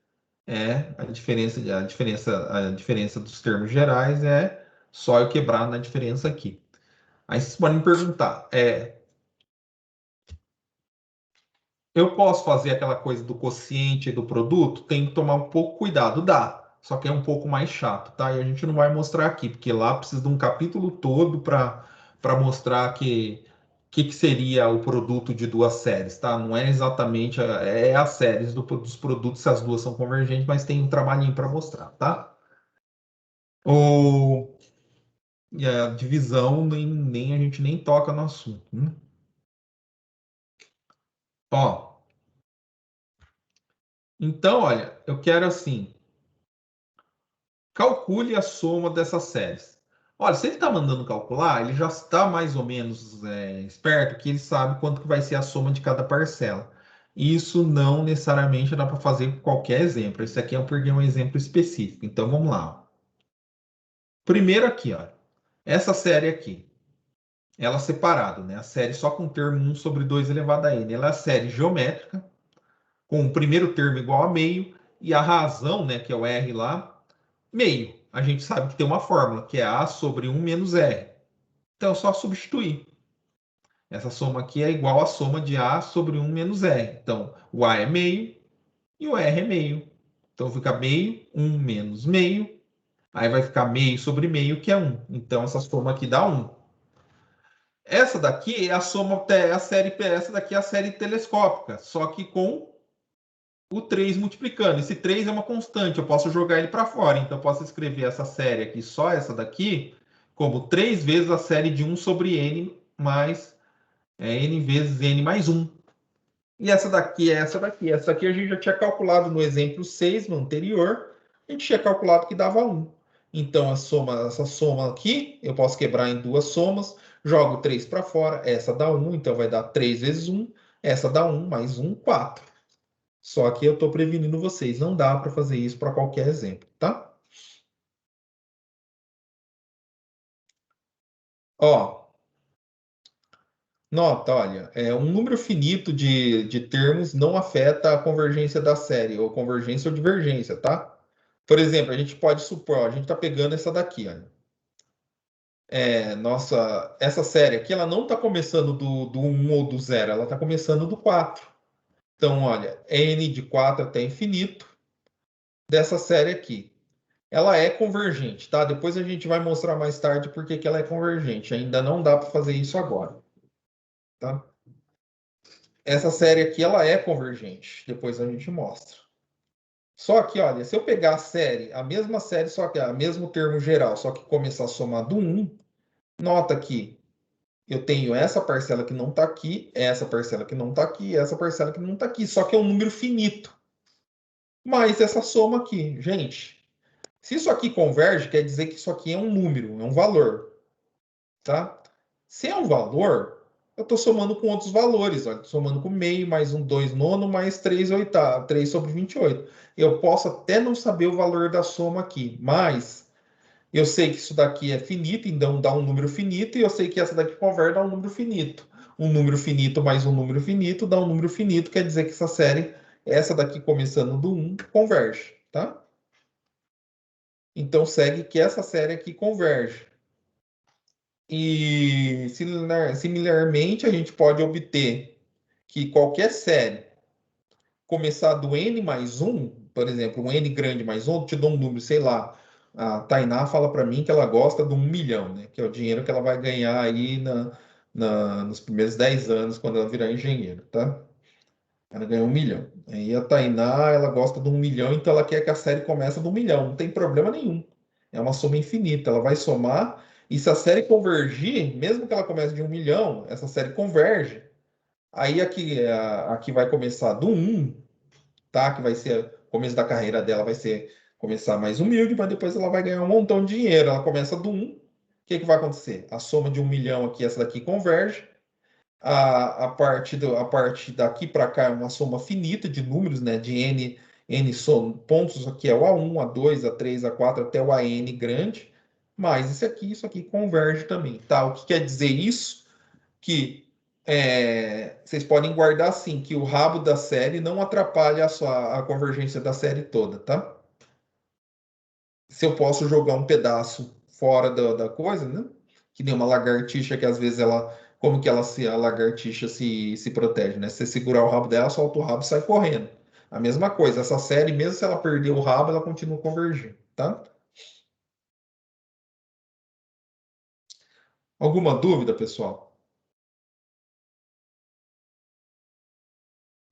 é a diferença dos termos gerais é só eu quebrar na diferença aqui. Aí vocês podem me perguntar, eu posso fazer aquela coisa do quociente do produto? Tem que tomar um pouco cuidado, dá. Só que é um pouco mais chato, tá? E a gente não vai mostrar aqui, porque lá precisa de um capítulo todo para mostrar que seria o produto de duas séries, tá? Não é exatamente as séries dos produtos se as duas são convergentes, mas tem um trabalhinho para mostrar, tá? O, e a divisão nem a gente nem toca no assunto, né? Ó, então, olha, eu quero assim. Calcule a soma dessas séries. Olha, se ele está mandando calcular, ele já está mais ou menos esperto que ele sabe quanto que vai ser a soma de cada parcela. Isso não necessariamente dá para fazer com qualquer exemplo. Esse aqui eu peguei um exemplo específico. Então vamos lá. Primeiro aqui, ó, essa série aqui, ela separada, né? A série só com o termo 1 sobre 2 elevado a n. Ela é a série geométrica, com o primeiro termo igual a meio e a razão, né, que é o r lá, meio. A gente sabe que tem uma fórmula, que é A sobre 1 menos R. Então, é só substituir. Essa soma aqui é igual à soma de A sobre 1 menos R. Então, o A é meio e o R é meio. Então, fica meio, 1 menos meio. Aí vai ficar meio sobre meio, que é 1. Então, essa soma aqui dá 1. Essa daqui é a soma, essa daqui é a série telescópica, só que com o 3 multiplicando. Esse 3 é uma constante, eu posso jogar ele para fora. Então, eu posso escrever essa série aqui, só essa daqui, como 3 vezes a série de 1 sobre n mais n vezes n mais 1. E essa daqui é essa daqui. Essa daqui a gente já tinha calculado no exemplo 6, no anterior. A gente tinha calculado que dava 1. Então, essa soma aqui, eu posso quebrar em duas somas. Jogo 3 para fora. Essa dá 1, então vai dar 3 vezes 1. Essa dá 1 mais 1, 4. Só que eu estou prevenindo vocês, não dá para fazer isso para qualquer exemplo, tá? Ó, nota, olha, um número finito de termos não afeta a convergência da série, ou convergência ou divergência, tá? Por exemplo, a gente pode supor, ó, a gente está pegando essa daqui, olha. Essa série aqui, ela não está começando do 1 ou do 0, ela está começando do 4. Então, olha, n de 4 até infinito dessa série aqui. Ela é convergente, tá? Depois a gente vai mostrar mais tarde por que ela é convergente. Ainda não dá para fazer isso agora, tá? Essa série aqui, ela é convergente. Depois a gente mostra. Só que, olha, se eu pegar a série, a mesma série, só que o mesmo termo geral, só que começar a somar do 1, nota que eu tenho essa parcela que não está aqui, essa parcela que não está aqui, essa parcela que não está aqui. Só que é um número finito. Mas essa soma aqui, gente, se isso aqui converge, quer dizer que isso aqui é um número, é um valor, tá? Se é um valor, eu estou somando com outros valores, olha, somando com meio, mais um 2 nono, mais 3 oitavo, 3 sobre 28. Eu posso até não saber o valor da soma aqui, mas eu sei que isso daqui é finito, então dá um número finito, e eu sei que essa daqui converte a um número finito. Um número finito mais um número finito dá um número finito, quer dizer que essa série, essa daqui começando do 1, converge, tá? Então segue que essa série aqui converge. E similarmente, a gente pode obter que qualquer série começar do n mais 1, por exemplo, um n grande mais 1, te dou um número, sei lá, a Tainá fala para mim que ela gosta de 1 milhão, né? Que é o dinheiro que ela vai ganhar aí nos primeiros 10 anos, quando ela virar engenheira, tá? Ela ganhou 1 milhão. Aí a Tainá, ela gosta de 1 milhão, então ela quer que a série comece do 1 milhão. Não tem problema nenhum. É uma soma infinita. Ela vai somar, e se a série convergir, mesmo que ela comece de 1 milhão, essa série converge. Aí aqui vai começar do 1, tá? Que vai ser o começo da carreira dela, vai ser começar mais humilde, mas depois ela vai ganhar um montão de dinheiro. Ela começa do 1. O que vai acontecer? A soma de 1 milhão aqui, essa daqui converge. A parte daqui para cá é uma soma finita de números, né? De n pontos, aqui é o A1, A2, A3, A4, até o AN grande. Mas isso aqui converge também, tá? O que quer dizer isso? Que vocês podem guardar assim, que o rabo da série não atrapalha a convergência da série toda, tá? Se eu posso jogar um pedaço fora da coisa, né? Que nem uma lagartixa que às vezes ela, como que a lagartixa se protege, né? Se você segurar o rabo dela, solta o rabo e sai correndo. A mesma coisa, essa série, mesmo se ela perder o rabo, ela continua convergindo, tá? Alguma dúvida, pessoal?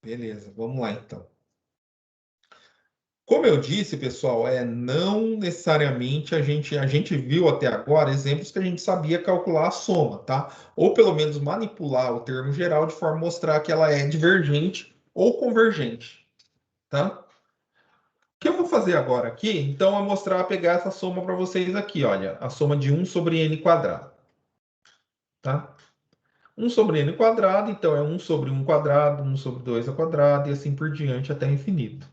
Beleza, vamos lá então. Como eu disse, pessoal, não necessariamente a gente viu até agora exemplos que a gente sabia calcular a soma, tá? Ou pelo menos manipular o termo geral de forma a mostrar que ela é divergente ou convergente, tá? O que eu vou fazer agora aqui, então, é mostrar, pegar essa soma para vocês aqui, olha, a soma de 1 sobre n quadrado, tá? 1 sobre n quadrado, então é 1 sobre 1 quadrado, 1 sobre 2 ao quadrado e assim por diante até infinito,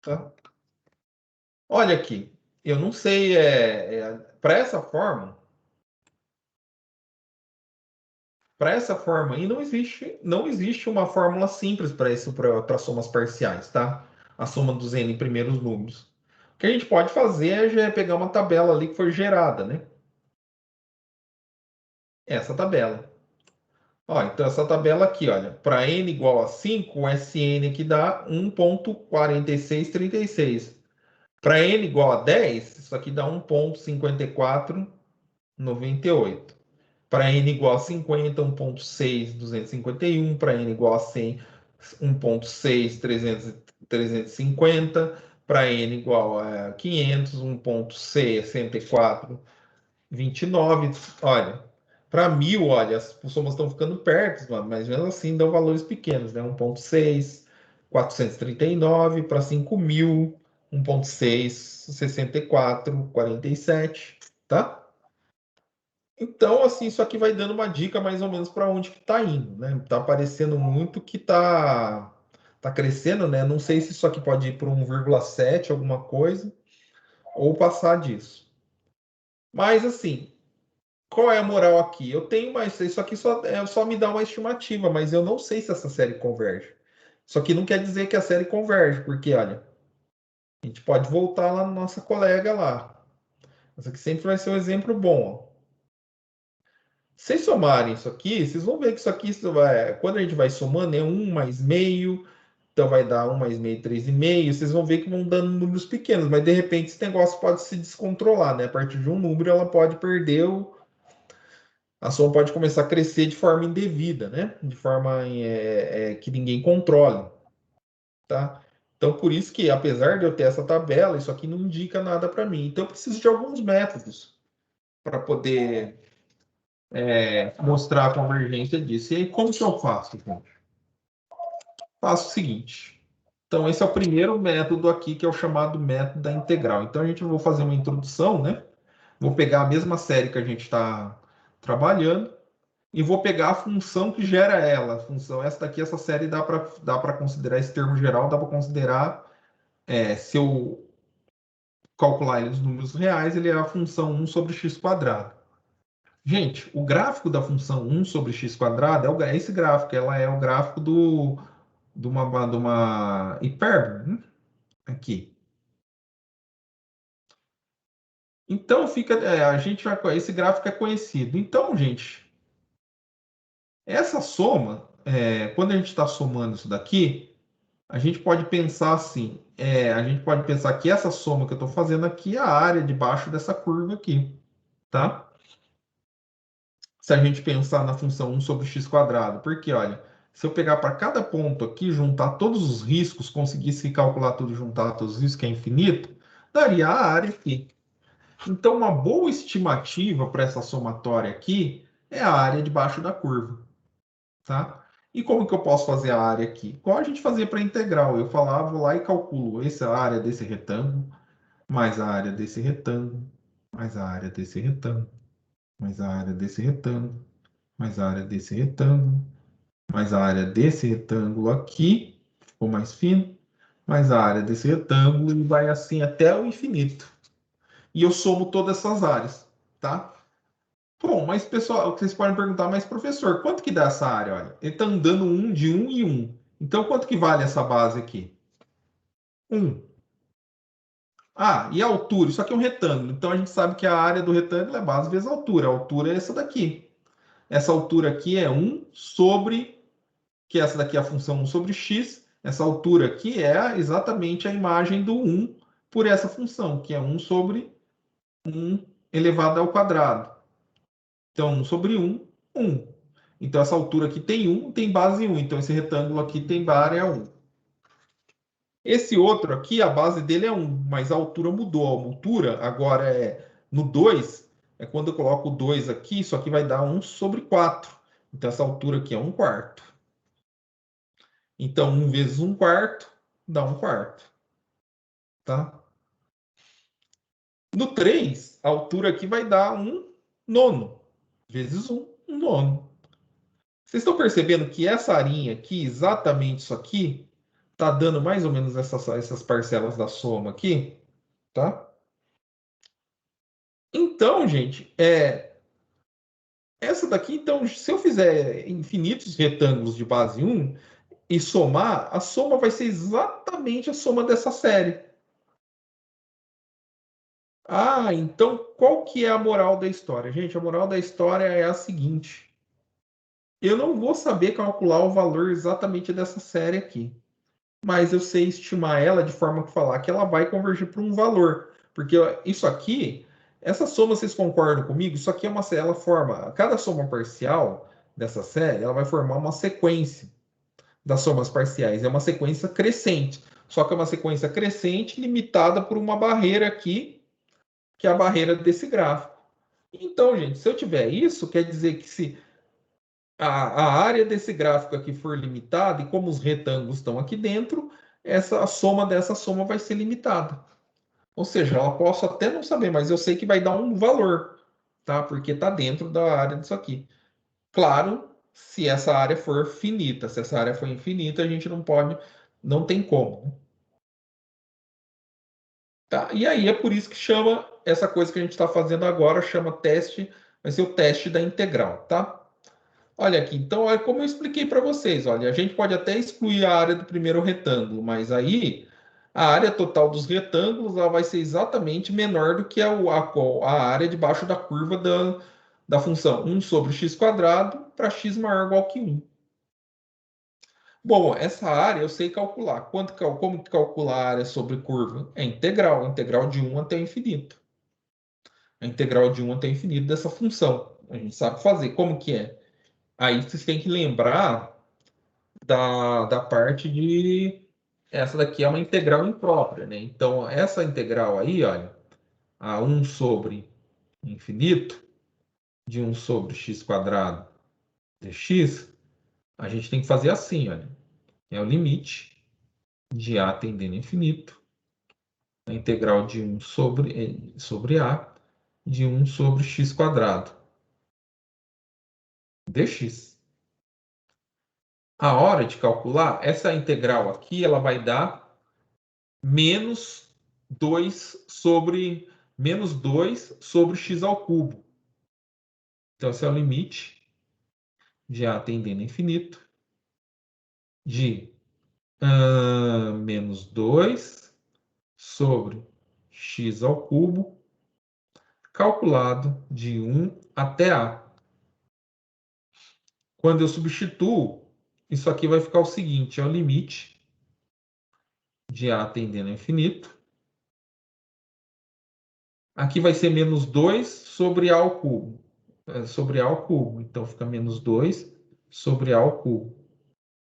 tá? Olha aqui, eu não sei, para essa forma aí não existe uma fórmula simples para isso, para somas parciais, tá? A soma dos n primeiros números. O que a gente pode fazer é já pegar uma tabela ali que foi gerada, né? Essa tabela. Ó, então essa tabela aqui, olha, para n igual a 5, o SN aqui dá 1,4636. Para n igual a 10, isso aqui dá 1,5498. Para n igual a 50, 1,6251. Para n igual a 100, 1,6350. Para n igual a 500, 1,6429. Olha, para 1000, olha, as somas estão ficando perto, mas mesmo assim dão valores pequenos, né? 1,6, 439. Para 5000, 1,6, 64, 47, tá? Então, assim, isso aqui vai dando uma dica mais ou menos para onde que está indo, né? Tá parecendo muito que tá crescendo, né? Não sei se isso aqui pode ir para 1,7 alguma coisa ou passar disso. Mas assim, qual é a moral aqui? Eu tenho mais, isso aqui só me dá uma estimativa, mas eu não sei se essa série converge. Isso aqui não quer dizer que a série converge, porque olha, a gente pode voltar lá na nossa colega lá. Isso aqui sempre vai ser um exemplo bom, ó. Vocês somarem isso aqui, vocês vão ver que quando a gente vai somando, é 1 mais meio, então vai dar 1 mais meio, 3,5. Vocês vão ver que vão dando números pequenos, mas de repente esse negócio pode se descontrolar, né? A partir de um número, ela pode a soma pode começar a crescer de forma indevida, né? De forma que ninguém controle, tá? Então, por isso que, apesar de eu ter essa tabela, isso aqui não indica nada para mim. Então, eu preciso de alguns métodos para poder mostrar a convergência disso. E aí, como que eu faço, gente? Faço o seguinte. Então, esse é o primeiro método aqui, que é o chamado método da integral. Então, a gente vai fazer uma introdução, né? Vou pegar a mesma série que a gente está trabalhando e vou pegar a função que gera ela. A função, essa daqui, essa série dá para considerar, esse termo geral, dá para considerar, se eu calcular ele nos números reais, ele é a função 1 sobre x quadrado. Gente, o gráfico da função 1 sobre x quadrado é esse gráfico, ela é o gráfico de uma hipérbole, né? Aqui. Então esse gráfico é conhecido. Então, gente, essa soma, quando a gente está somando isso daqui, a gente pode pensar assim, a gente pode pensar que essa soma que eu estou fazendo aqui é a área debaixo dessa curva aqui, tá? Se a gente pensar na função 1 sobre x quadrado, porque olha, se eu pegar para cada ponto aqui, juntar todos os riscos, conseguisse calcular tudo, juntar todos os riscos, que é infinito, daria a área aqui. Então, uma boa estimativa para essa somatória aqui é a área debaixo da curva, tá? E como que eu posso fazer a área aqui? Igual a gente fazia para integral, eu falava, vou lá e calculo essa área desse retângulo, mais a área desse retângulo, mais a área desse retângulo, mais a área desse retângulo, mais a área desse retângulo, mais a área desse retângulo aqui, ficou mais fino, mais a área desse retângulo e vai assim até o infinito. E eu somo todas essas áreas, tá? Bom, mas pessoal, vocês podem perguntar, mas professor, quanto que dá essa área? Olha, ele está andando um de um e um. Então, quanto que vale essa base aqui? 1. Ah, e a altura? Isso aqui é um retângulo. Então, a gente sabe que a área do retângulo é base vezes a altura. A altura é essa daqui. Essa altura aqui é 1 sobre, que essa daqui é a função 1 sobre x. Essa altura aqui é exatamente a imagem do 1 por essa função, que é 1 sobre 1 elevado ao quadrado. Então, 1 sobre 1, 1. Então, essa altura aqui tem 1, tem base 1. Então, esse retângulo aqui tem área 1. Esse outro aqui, a base dele é 1, mas a altura mudou. A altura agora é no 2. É quando eu coloco o 2 aqui, isso aqui vai dar 1 sobre 4. Então, essa altura aqui é 1 quarto. Então, 1 vezes 1 quarto dá 1 quarto. Tá? No 3, a altura aqui vai dar 1 nono. Vezes 1, 1 nono. Vocês estão percebendo que essa arinha aqui, exatamente isso aqui, tá dando mais ou menos essas parcelas da soma aqui, tá? Então, gente, essa daqui, então, se eu fizer infinitos retângulos de base 1 e somar, a soma vai ser exatamente a soma dessa série. Ah, então qual que é a moral da história? Gente, a moral da história é a seguinte: eu não vou saber calcular o valor exatamente dessa série aqui, mas eu sei estimar ela de forma que falar que ela vai convergir para um valor. Porque isso aqui, essa soma, vocês concordam comigo? Isso aqui é ela forma, cada soma parcial dessa série, ela vai formar uma sequência das somas parciais. É uma sequência crescente. Só que é uma sequência crescente limitada por uma barreira aqui, que é a barreira desse gráfico. Então, gente, se eu tiver isso, quer dizer que se a área desse gráfico aqui for limitada, e como os retângulos estão aqui dentro, a soma dessa soma vai ser limitada. Ou seja, eu posso até não saber, mas eu sei que vai dar um valor, tá? Porque está dentro da área disso aqui. Claro, se essa área for finita. Se essa área for infinita, a gente não pode, não tem como. Tá? E aí é por isso que chama essa coisa que a gente está fazendo agora, chama teste, vai ser o teste da integral, tá? Olha aqui, então, olha como eu expliquei para vocês. Olha, a gente pode até excluir a área do primeiro retângulo, mas aí a área total dos retângulos ela vai ser exatamente menor do que a área debaixo da curva da função 1 sobre x quadrado para x maior ou igual que 1. Bom, essa área eu sei calcular. Como que calcula a área sobre curva? É integral, integral de 1 até o infinito. A integral de 1 até o infinito dessa função. A gente sabe fazer. Como que é? Aí vocês têm que lembrar da parte de. Essa daqui é uma integral imprópria, né? Então, essa integral aí, olha, a 1 sobre infinito, de 1 sobre x quadrado dx, a gente tem que fazer assim, olha. É o limite de a tendendo a infinito, a integral de 1 sobre a, de 1 sobre x quadrado dx. A hora de calcular, essa integral aqui, ela vai dar menos 2 sobre x ao cubo. Então, esse é o limite de a tendendo a infinito de menos 2 sobre x ao cubo, calculado de 1 até a. Quando eu substituo, isso aqui vai ficar o seguinte, é o limite de a tendendo a infinito. Aqui vai ser menos 2 sobre a ao cubo. Sobre a ao cubo. Então, fica menos 2 sobre a ao cubo.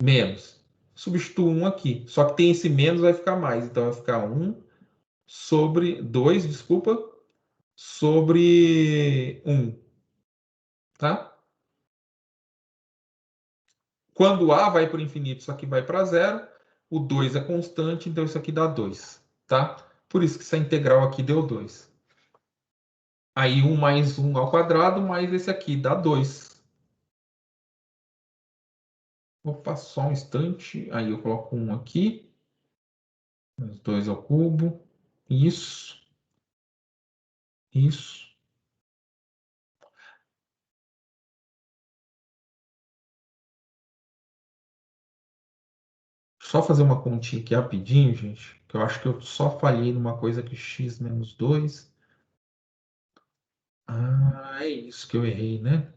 Menos. Substituo 1 aqui. Só que tem esse menos, vai ficar mais. Então, vai ficar 1 sobre 2, desculpa, sobre 1. Tá? Quando A vai para o infinito, isso aqui vai para zero. O 2 é constante, então isso aqui dá 2. Tá? Por isso que essa integral aqui deu 2. Aí 1 mais 1 ao quadrado, mais esse aqui, dá 2. Opa, só um instante. Aí eu coloco 1 aqui. Mais 2 ao cubo. Isso. Isso. Só fazer uma continha aqui rapidinho, gente, que eu acho que eu só falhei numa coisa que x menos 2. Ah, é isso que eu errei, né?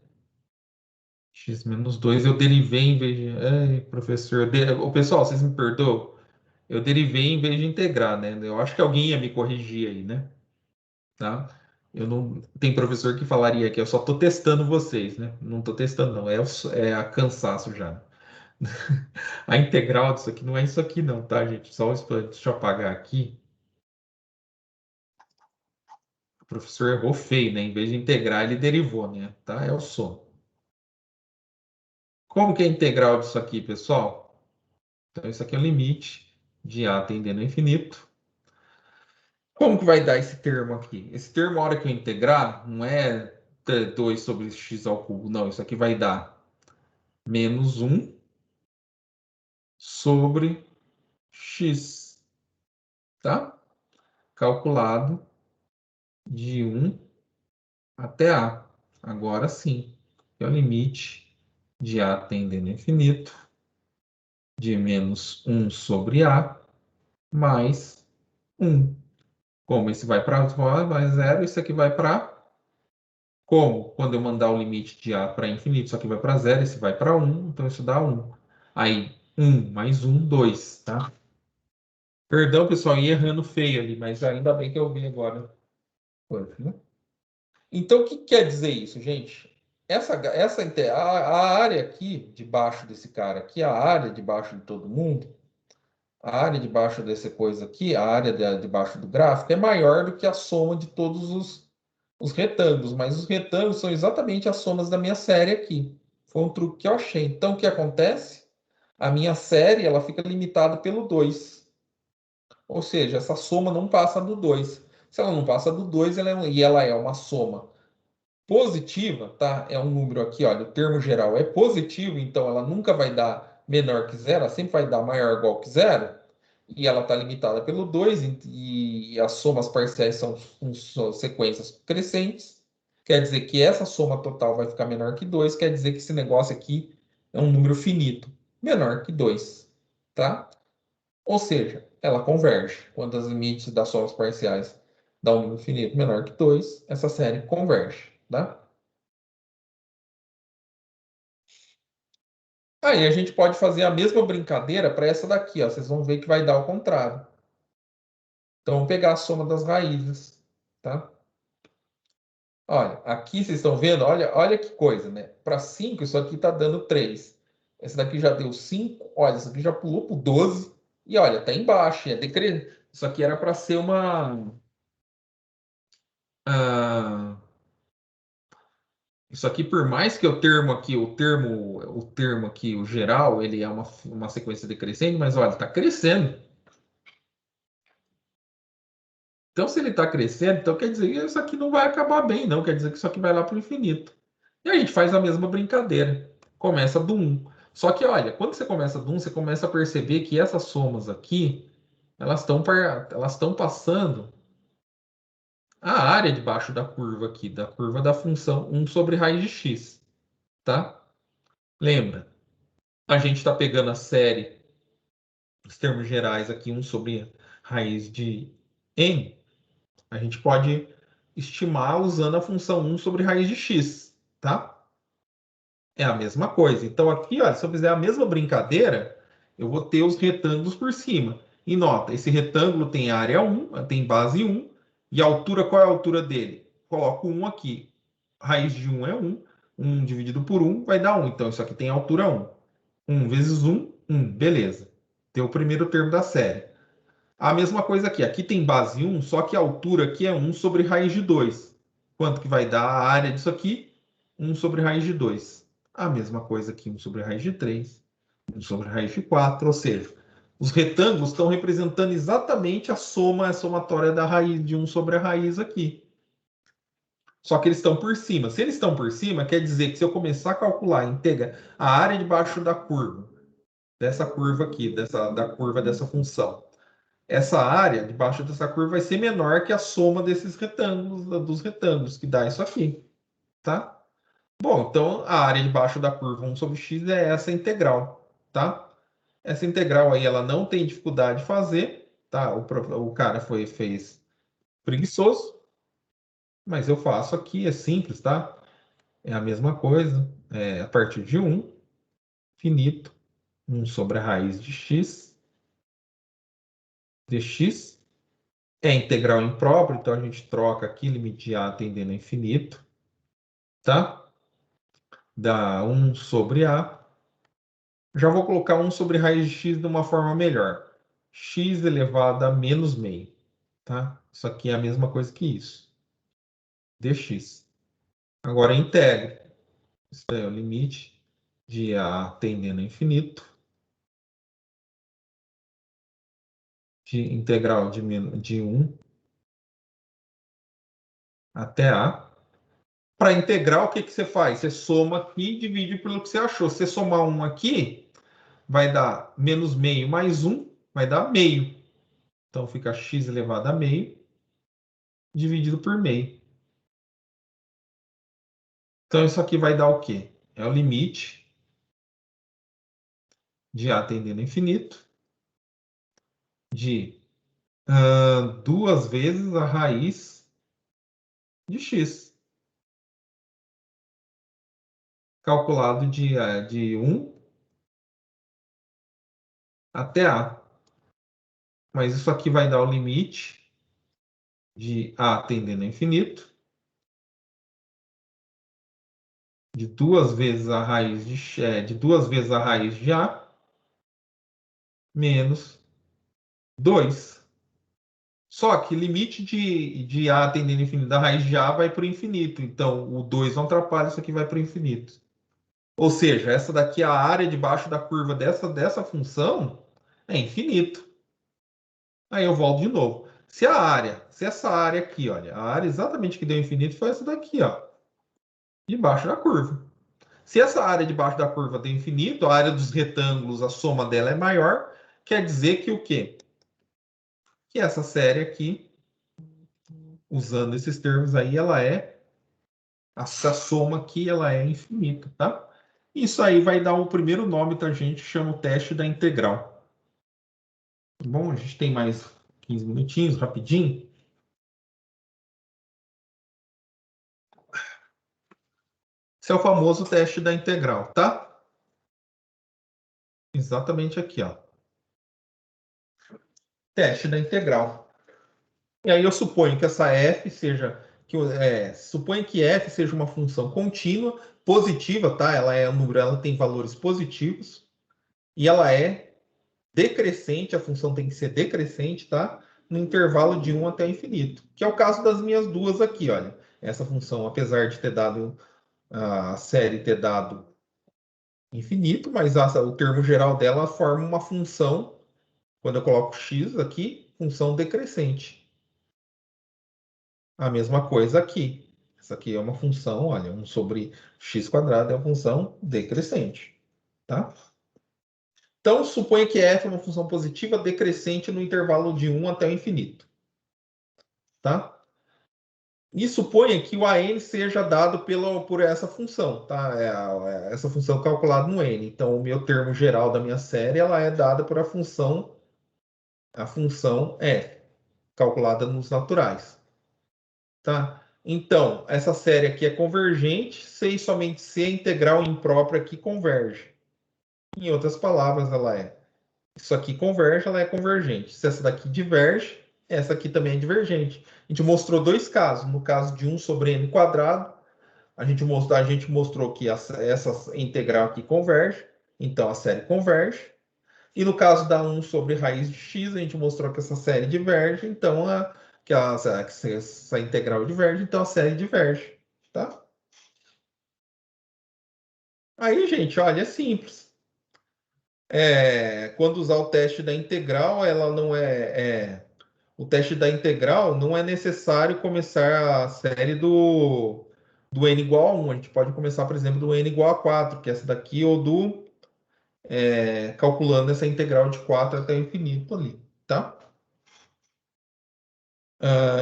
X menos 2 eu derivei em vez de... Ai, professor, Ô, pessoal, vocês me perdoam? Eu derivei em vez de integrar, né? Eu acho que alguém ia me corrigir aí, né? Tá? Eu não... Tem professor que falaria que eu só estou testando vocês, né? Não estou testando, não. É a cansaço já. A integral disso aqui não é isso aqui, não, tá, gente? Só deixa eu apagar aqui. O professor errou feio, né? Em vez de integrar, ele derivou, né? Tá? É o som. Como que é a integral disso aqui, pessoal? Então, isso aqui é o limite de a tendendo ao infinito. Como que vai dar esse termo aqui? Esse termo, a hora que eu integrar, não é 2 sobre x ao cubo, não. Isso aqui vai dar menos 1 sobre x, tá? Calculado de 1 até a. Agora sim, é o limite de a tendendo ao infinito de menos 1 sobre a mais 1. Como esse vai para mais 0, isso aqui vai para... Como? Quando eu mandar o limite de a para infinito, isso aqui vai para 0, esse vai para 1, então isso dá 1. Aí, 1 mais 1, 2, tá? Perdão, pessoal, ia errando feio ali, mas ainda bem que eu vi agora. Foi, né? Então, o que quer dizer isso, gente? A área aqui, debaixo desse cara aqui, a área debaixo de todo mundo, a área debaixo dessa coisa aqui, a área debaixo do gráfico, é maior do que a soma de todos os retângulos, mas os retângulos são exatamente as somas da minha série aqui. Foi um truque que eu achei. Então, o que acontece? A minha série ela fica limitada pelo 2. Ou seja, essa soma não passa do 2. Se ela não passa do 2, e ela é uma soma positiva, tá? É um número aqui, olha, o termo geral é positivo, então ela nunca vai dar menor que zero, ela sempre vai dar maior ou igual que zero, e ela está limitada pelo 2, e as somas parciais são sequências crescentes, quer dizer que essa soma total vai ficar menor que 2, quer dizer que esse negócio aqui é um número finito, menor que 2, tá? Ou seja, ela converge. Quando os limites das somas parciais dão um número finito menor que 2, essa série converge, tá? Aí a gente pode fazer a mesma brincadeira para essa daqui, ó. Vocês vão ver que vai dar ao contrário. Então, vamos pegar a soma das raízes, tá? Olha, aqui vocês estão vendo, olha que coisa, né? Para 5, isso aqui está dando 3. Esse daqui já deu 5. Olha, isso aqui já pulou para 12. E olha, tá embaixo. Isso aqui era para ser uma... ah, isso aqui, por mais que o termo aqui, o termo aqui, o geral, ele é uma sequência decrescente, mas olha, está crescendo. Então, se ele está crescendo, então quer dizer que isso aqui não vai acabar bem, não. Quer dizer que isso aqui vai lá para o infinito. E a gente faz a mesma brincadeira. Começa do 1. Só que, olha, quando você começa do 1, você começa a perceber que essas somas aqui, elas estão passando a área debaixo da curva aqui, da curva da função 1 sobre raiz de x, tá? Lembra? A gente está pegando a série, os termos gerais aqui, 1 sobre raiz de n. A gente pode estimar usando a função 1 sobre raiz de x, tá? É a mesma coisa. Então aqui, ó, se eu fizer a mesma brincadeira, eu vou ter os retângulos por cima. E nota, esse retângulo tem área 1, tem base 1, e a altura, qual é a altura dele? Coloco 1 aqui. Raiz de 1 é 1, 1 dividido por 1 vai dar 1. Então isso aqui tem altura 1. 1 vezes 1, 1, beleza. Tem o primeiro termo da série. A mesma coisa aqui. Aqui tem base 1, só que a altura aqui é 1 sobre raiz de 2. Quanto que vai dar a área disso aqui? 1 sobre raiz de 2. A mesma coisa aqui, 1 sobre raiz de 3, 1 sobre raiz de 4. Ou seja, os retângulos estão representando exatamente a somatória da raiz de 1 sobre a raiz aqui. Só que eles estão por cima. Se eles estão por cima, quer dizer que se eu começar a calcular integra a área debaixo da curva, dessa curva aqui, da curva dessa função, essa área debaixo dessa curva vai ser menor que a soma desses retângulos, dos retângulos, que dá isso aqui, tá? Bom, então a área debaixo da curva 1 sobre x é essa integral, tá? Essa integral aí, ela não tem dificuldade de fazer, tá? O cara fez preguiçoso, mas eu faço aqui, é simples, tá? É a mesma coisa, a partir de 1, finito, 1 sobre a raiz de x, dx. É integral imprópria, então a gente troca aqui, limite de a tendendo a infinito, tá? Dá 1 sobre a. Já vou colocar 1 sobre raiz de x de uma forma melhor. X elevado a menos meio, tá? Isso aqui é a mesma coisa que isso. Dx. Agora integre. Isso é o limite de a tendendo a infinito. De integral de 1 até a. Para integral, o que você faz? Você soma aqui e divide pelo que você achou. Se você somar 1 aqui, vai dar menos meio mais 1, vai dar meio. Então fica x elevado a meio, dividido por meio. Então isso aqui vai dar o quê? É o limite de a tendendo a infinito de 2 vezes a raiz de x. Calculado de 1 até a. Mas isso aqui vai dar o limite de a tendendo a infinito de 2 vezes a raiz de 2 vezes a raiz de a menos 2. Só que limite de a tendendo a infinito da raiz de a vai para o infinito. Então, o 2 não atrapalha, isso aqui vai para o infinito. Ou seja, essa daqui, a área debaixo da curva dessa função é infinito. Aí eu volto de novo. Se essa área aqui, olha, a área exatamente que deu infinito foi essa daqui, ó, debaixo da curva. Se essa área debaixo da curva deu infinito, a área dos retângulos, a soma dela é maior, quer dizer que o quê? Que essa série aqui, usando esses termos aí, essa soma aqui, ela é infinita, tá? Isso aí vai dar o primeiro nome que a gente chama o teste da integral. Bom, a gente tem mais 15 minutinhos, rapidinho. Esse é o famoso teste da integral, tá? Exatamente aqui, ó. Teste da integral. E aí eu suponho que essa f seja suponho que f seja uma função contínua, positiva, tá? Ela é um número, ela tem valores positivos e ela é decrescente, a função tem que ser decrescente, tá? No intervalo de 1 até infinito, que é o caso das minhas duas aqui, olha. Essa função, apesar de ter dado a série ter dado infinito, mas o termo geral dela forma uma função, quando eu coloco x aqui, função decrescente. A mesma coisa aqui. Essa aqui é uma função, olha, 1 sobre x quadrado é uma função decrescente, tá? Então, suponha que f é uma função positiva decrescente no intervalo de 1 até o infinito, tá? E suponha que o AN seja dado por essa função, tá? Essa função calculada no N. Então, o meu termo geral da minha série, ela é dada por a função f, calculada nos naturais, tá? Então, essa série aqui é convergente, se e somente se a integral imprópria aqui converge. Em outras palavras, isso aqui converge, ela é convergente. Se essa daqui diverge, essa aqui também é divergente. A gente mostrou dois casos. No caso de 1 sobre n quadrado, a gente mostrou que essa integral aqui converge, então a série converge. E no caso da 1 sobre raiz de x, a gente mostrou que essa série diverge, então que essa integral diverge, então a série diverge, tá? Aí, gente, olha, é simples. Quando usar o teste da integral, ela não o teste da integral não é necessário começar a série do n igual a 1. A gente pode começar, por exemplo, do n igual a 4, que é essa daqui, ou calculando essa integral de 4 até o infinito ali, tá?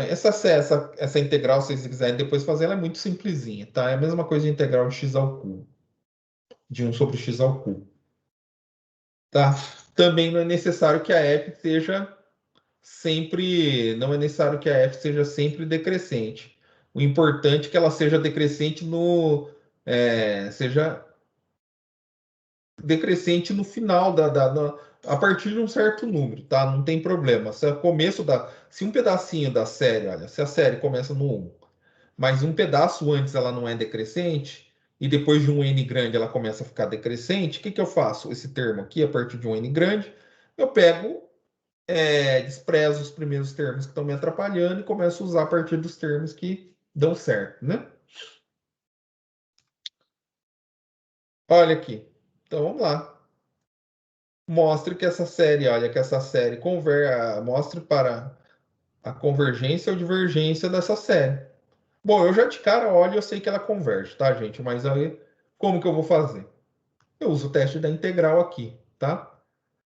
Essa integral, se vocês quiserem depois fazer, ela é muito simplesinha, tá? É a mesma coisa de integral de x ao cubo, de 1 sobre x ao cubo, tá? também não é necessário que a f seja sempre, não é necessário que a f seja sempre decrescente. O importante é que ela seja decrescente seja decrescente no final a partir de um certo número, tá? Não tem problema. Se um pedacinho da série, olha, se a série começa no 1, mas um pedaço antes ela não é decrescente, e depois de um n grande ela começa a ficar decrescente, o que que eu faço? Esse termo aqui, a partir de um n grande, eu pego, desprezo os primeiros termos que estão me atrapalhando e começo a usar a partir dos termos que dão certo, né? Olha aqui. Então vamos lá. Mostre que essa série, olha, que essa série mostre para a convergência ou divergência dessa série. Bom, eu já de cara olho e eu sei que ela converge, tá, gente? Mas aí, como que eu vou fazer? Eu uso o teste da integral aqui, tá?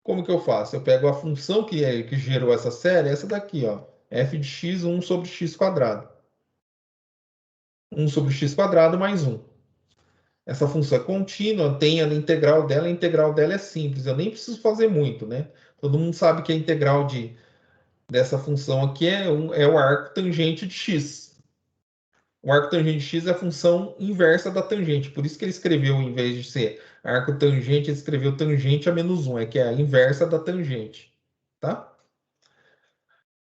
Como que eu faço? Eu pego a função que gerou essa série, essa daqui, ó. F de x, 1 sobre x quadrado. 1 sobre x quadrado mais 1. Essa função é contínua, tem a integral dela é simples, eu nem preciso fazer muito, né? Todo mundo sabe que a integral dessa função aqui é o arco tangente de x. O arco tangente de x é a função inversa da tangente, por isso que ele escreveu, em vez de ser arco tangente, ele escreveu tangente a menos 1, que é a inversa da tangente, tá?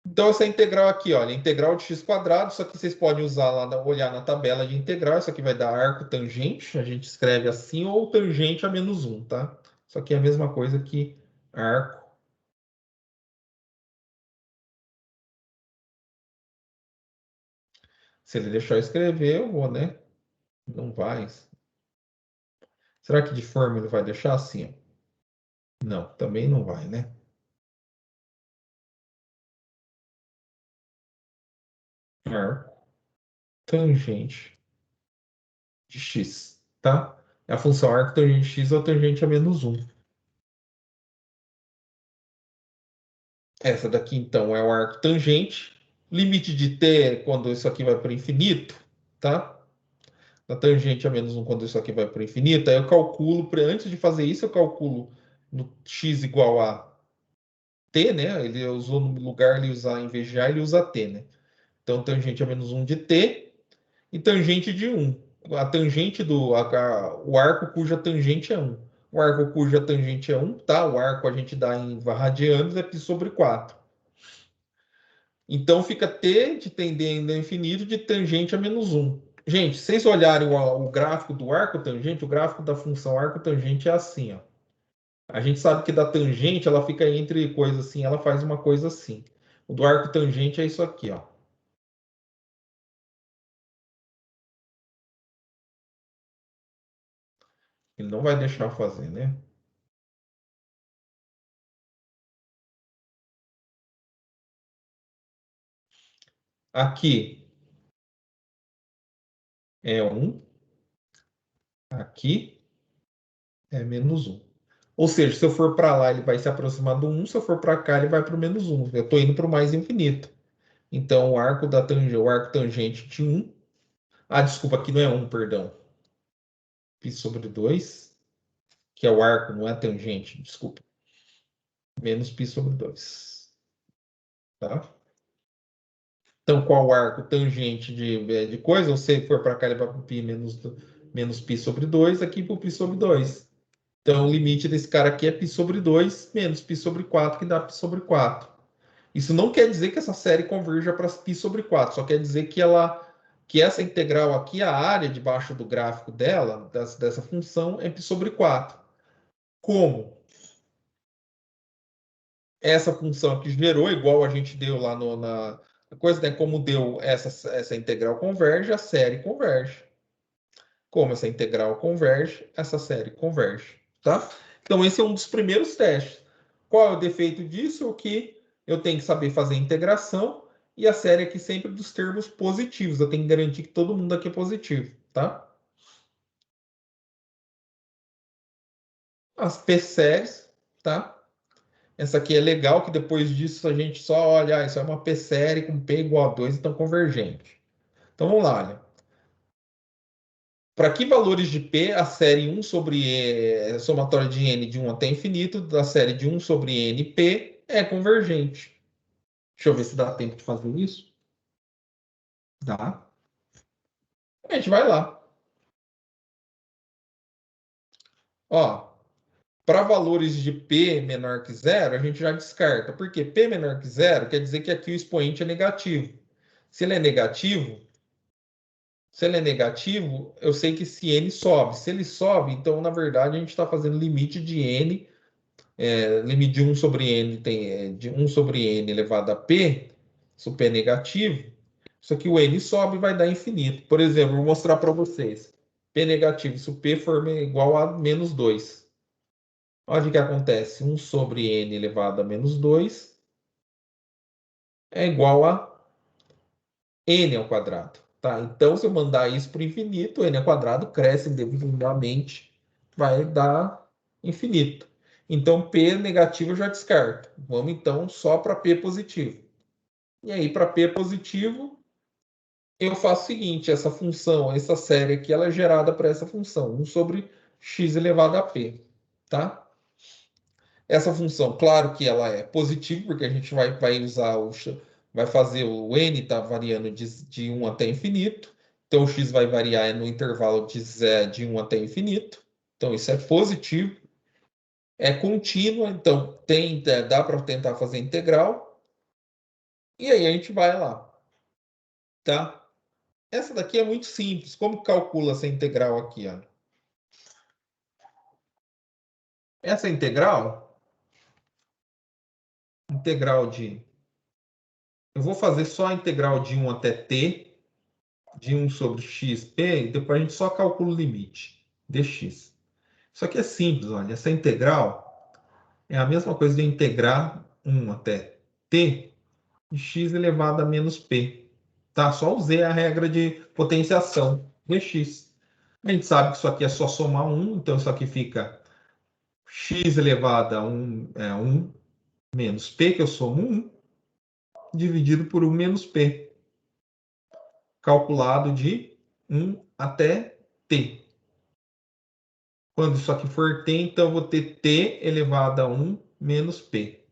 Então, essa integral aqui, olha, integral de x quadrado, só que vocês podem usar lá, olhar na tabela de integral, isso aqui vai dar arco tangente, a gente escreve assim, ou tangente a menos 1, tá? Isso aqui é a mesma coisa que arco. Se ele deixar eu escrever, eu vou, né? Não vai. Será que de forma ele vai deixar assim, ó? Não, também não vai, né? Arco tangente de x, tá? É a função arco tangente de x ou tangente a menos 1. Essa daqui, então, é o arco tangente. Limite de t quando isso aqui vai para o infinito, tá? Da tangente a menos 1 quando isso aqui vai para o infinito. Aí eu calculo, antes de fazer isso, eu calculo no x igual a t, né? Ele usou no lugar de usar, em vez de a, ele usa t, né? Então, tangente a menos 1 de t e tangente de 1. A tangente o arco cuja tangente é 1. O arco cuja tangente é 1, tá? O arco a gente dá em radianos, é π sobre 4. Então fica t de tendendo ao infinito de tangente a menos 1. Gente, se vocês olharem o gráfico do arco tangente, o gráfico da função arco tangente é assim, ó. A gente sabe que da tangente ela fica entre coisas assim, ela faz uma coisa assim. O do arco tangente é isso aqui, ó. Ele não vai deixar eu fazer, né? Aqui é 1, aqui é menos 1. Ou seja, se eu for para lá, ele vai se aproximar do 1, se eu for para cá, ele vai para o menos 1. Eu estou indo para o mais infinito. Então, o arco tangente de 1. Ah, desculpa, aqui não é 1, perdão. Π sobre 2, que é o arco, não é a tangente, desculpa. Menos π sobre 2. Tá? Então, qual arco tangente de coisa? Se for para cá, ele vai para π menos π sobre 2, aqui para o π sobre 2. Então, o limite desse cara aqui é π sobre 2 menos π sobre 4, que dá π sobre 4. Isso não quer dizer que essa série converja para π sobre 4, só quer dizer que essa integral aqui, a área debaixo do gráfico dela, dessa função, é π sobre 4. Como essa função que gerou, igual a gente deu lá na coisa, né? Como deu essa integral converge, a série converge. Como essa integral converge, essa série converge, tá? Então, esse é um dos primeiros testes. Qual é o defeito disso? O que eu tenho que saber fazer integração e a série aqui sempre dos termos positivos. Eu tenho que garantir que todo mundo aqui é positivo, tá? As p-séries, tá? Essa aqui é legal, que depois disso a gente só olha, isso é uma p-série com p igual a 2, então convergente. Então vamos lá, olha. Para que valores de P a série 1 sobre somatória de N de 1 até infinito da série de 1 sobre NP é convergente? Deixa eu ver se dá tempo de fazer isso. Dá. A gente vai lá. Ó, para valores de P menor que zero, a gente já descarta. Porque P menor que zero quer dizer que aqui o expoente é negativo. Se ele é negativo, eu sei que esse N sobe. Se ele sobe, então, na verdade, a gente está fazendo limite de N, limite de 1 sobre N, de 1 sobre N elevado a P, se o P é negativo, isso aqui o N sobe e vai dar infinito. Por exemplo, vou mostrar para vocês. P negativo, se o P for igual a menos 2. Olha o que acontece. 1 sobre N elevado a menos 2 é igual a N ao quadrado. Tá? Então, se eu mandar isso para o infinito, N ao quadrado cresce indefinidamente, vai dar infinito. Então, P negativo eu já descarto. Vamos, então, só para P positivo. E aí, para P positivo, eu faço o seguinte, essa função, essa série aqui, ela é gerada para essa função, 1 sobre x elevado a P. Tá? Essa função, claro que ela é positiva, porque a gente vai usar vai fazer o n tá variando de 1 até infinito. Então o x vai variar no intervalo de 1 até infinito. Então isso é positivo. É contínua, então dá para tentar fazer integral. E aí a gente vai lá. Tá? Essa daqui é muito simples. Como calcula essa integral aqui? Ó? Essa integral de... Eu vou fazer só a integral de 1 até t, de 1 sobre xp, e depois a gente só calcula o limite dx. Isso aqui é simples, olha. Essa integral é a mesma coisa de integrar 1 até t de x elevado a menos p. Tá? Só usei a regra de potenciação dx. A gente sabe que isso aqui é só somar 1, então isso aqui fica x elevado a 1 menos p, que eu somo 1, dividido por 1 menos p, calculado de 1 até t. Quando isso aqui for t, então eu vou ter t elevado a 1 menos p.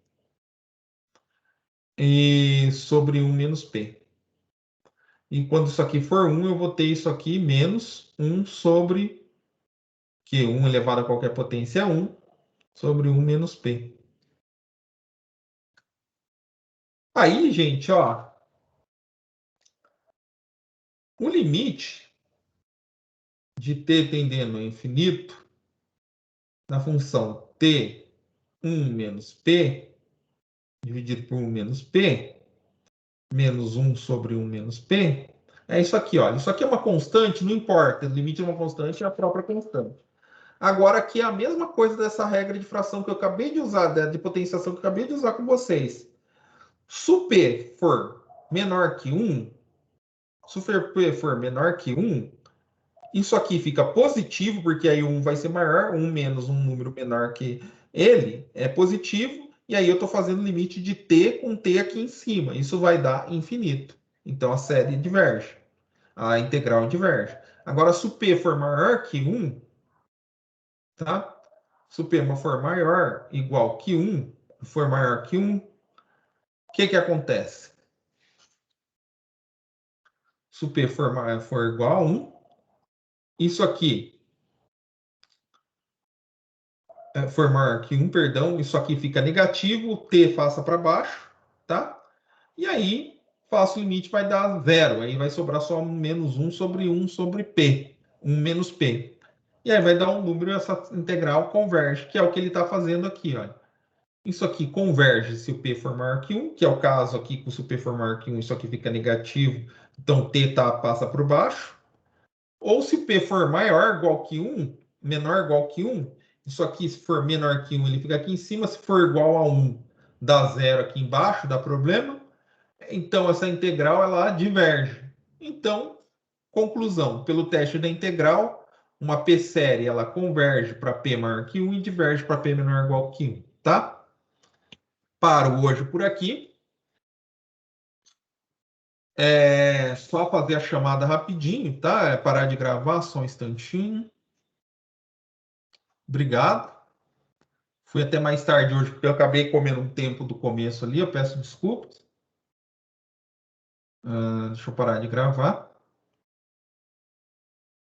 E sobre 1 menos p. E quando isso aqui for 1, eu vou ter isso aqui menos 1 sobre, que 1 elevado a qualquer potência é 1, sobre 1 menos p. Aí, gente, ó, o limite de t tendendo ao infinito na função t 1 menos p, dividido por 1 menos p, menos 1 sobre 1 menos p, é isso aqui, olha. Isso aqui é uma constante, não importa. O limite de uma constante é a própria constante. Agora, aqui é a mesma coisa dessa regra de fração que eu acabei de usar, de potenciação que eu acabei de usar com vocês. Se o P for menor que 1, se o P for menor que 1, isso aqui fica positivo, porque aí 1 vai ser maior, 1 menos um número menor que ele é positivo, e aí eu estou fazendo limite de t com t aqui em cima. Isso vai dar infinito. Então a série diverge. A integral diverge. Agora, se o P for maior que 1, tá? Se o P for maior igual que 1, for maior que 1, o que acontece? Se o P for igual a 1, isso aqui for maior que 1, perdão, isso aqui fica negativo, o t passa para baixo, tá? E aí, faço o limite, vai dar 0. Aí vai sobrar só menos 1 sobre 1 sobre p. 1 menos p. E aí vai dar um número, essa integral converge, que é o que ele está fazendo aqui, olha. Isso aqui converge se o P for maior que 1, que é o caso aqui, se o P for maior que 1, isso aqui fica negativo, então t passa por baixo. Ou se o P for maior igual que 1, menor igual que 1, isso aqui, se for menor que 1, ele fica aqui em cima, se for igual a 1, dá 0 aqui embaixo, dá problema. Então, essa integral, ela diverge. Então, conclusão, pelo teste da integral, uma P série, ela converge para P maior que 1 e diverge para P menor ou igual que 1, tá? Paro hoje por aqui. É só fazer a chamada rapidinho, tá? É parar de gravar só um instantinho. Obrigado. Fui até mais tarde hoje porque eu acabei comendo um tempo do começo ali. Eu peço desculpas. Deixa eu parar de gravar.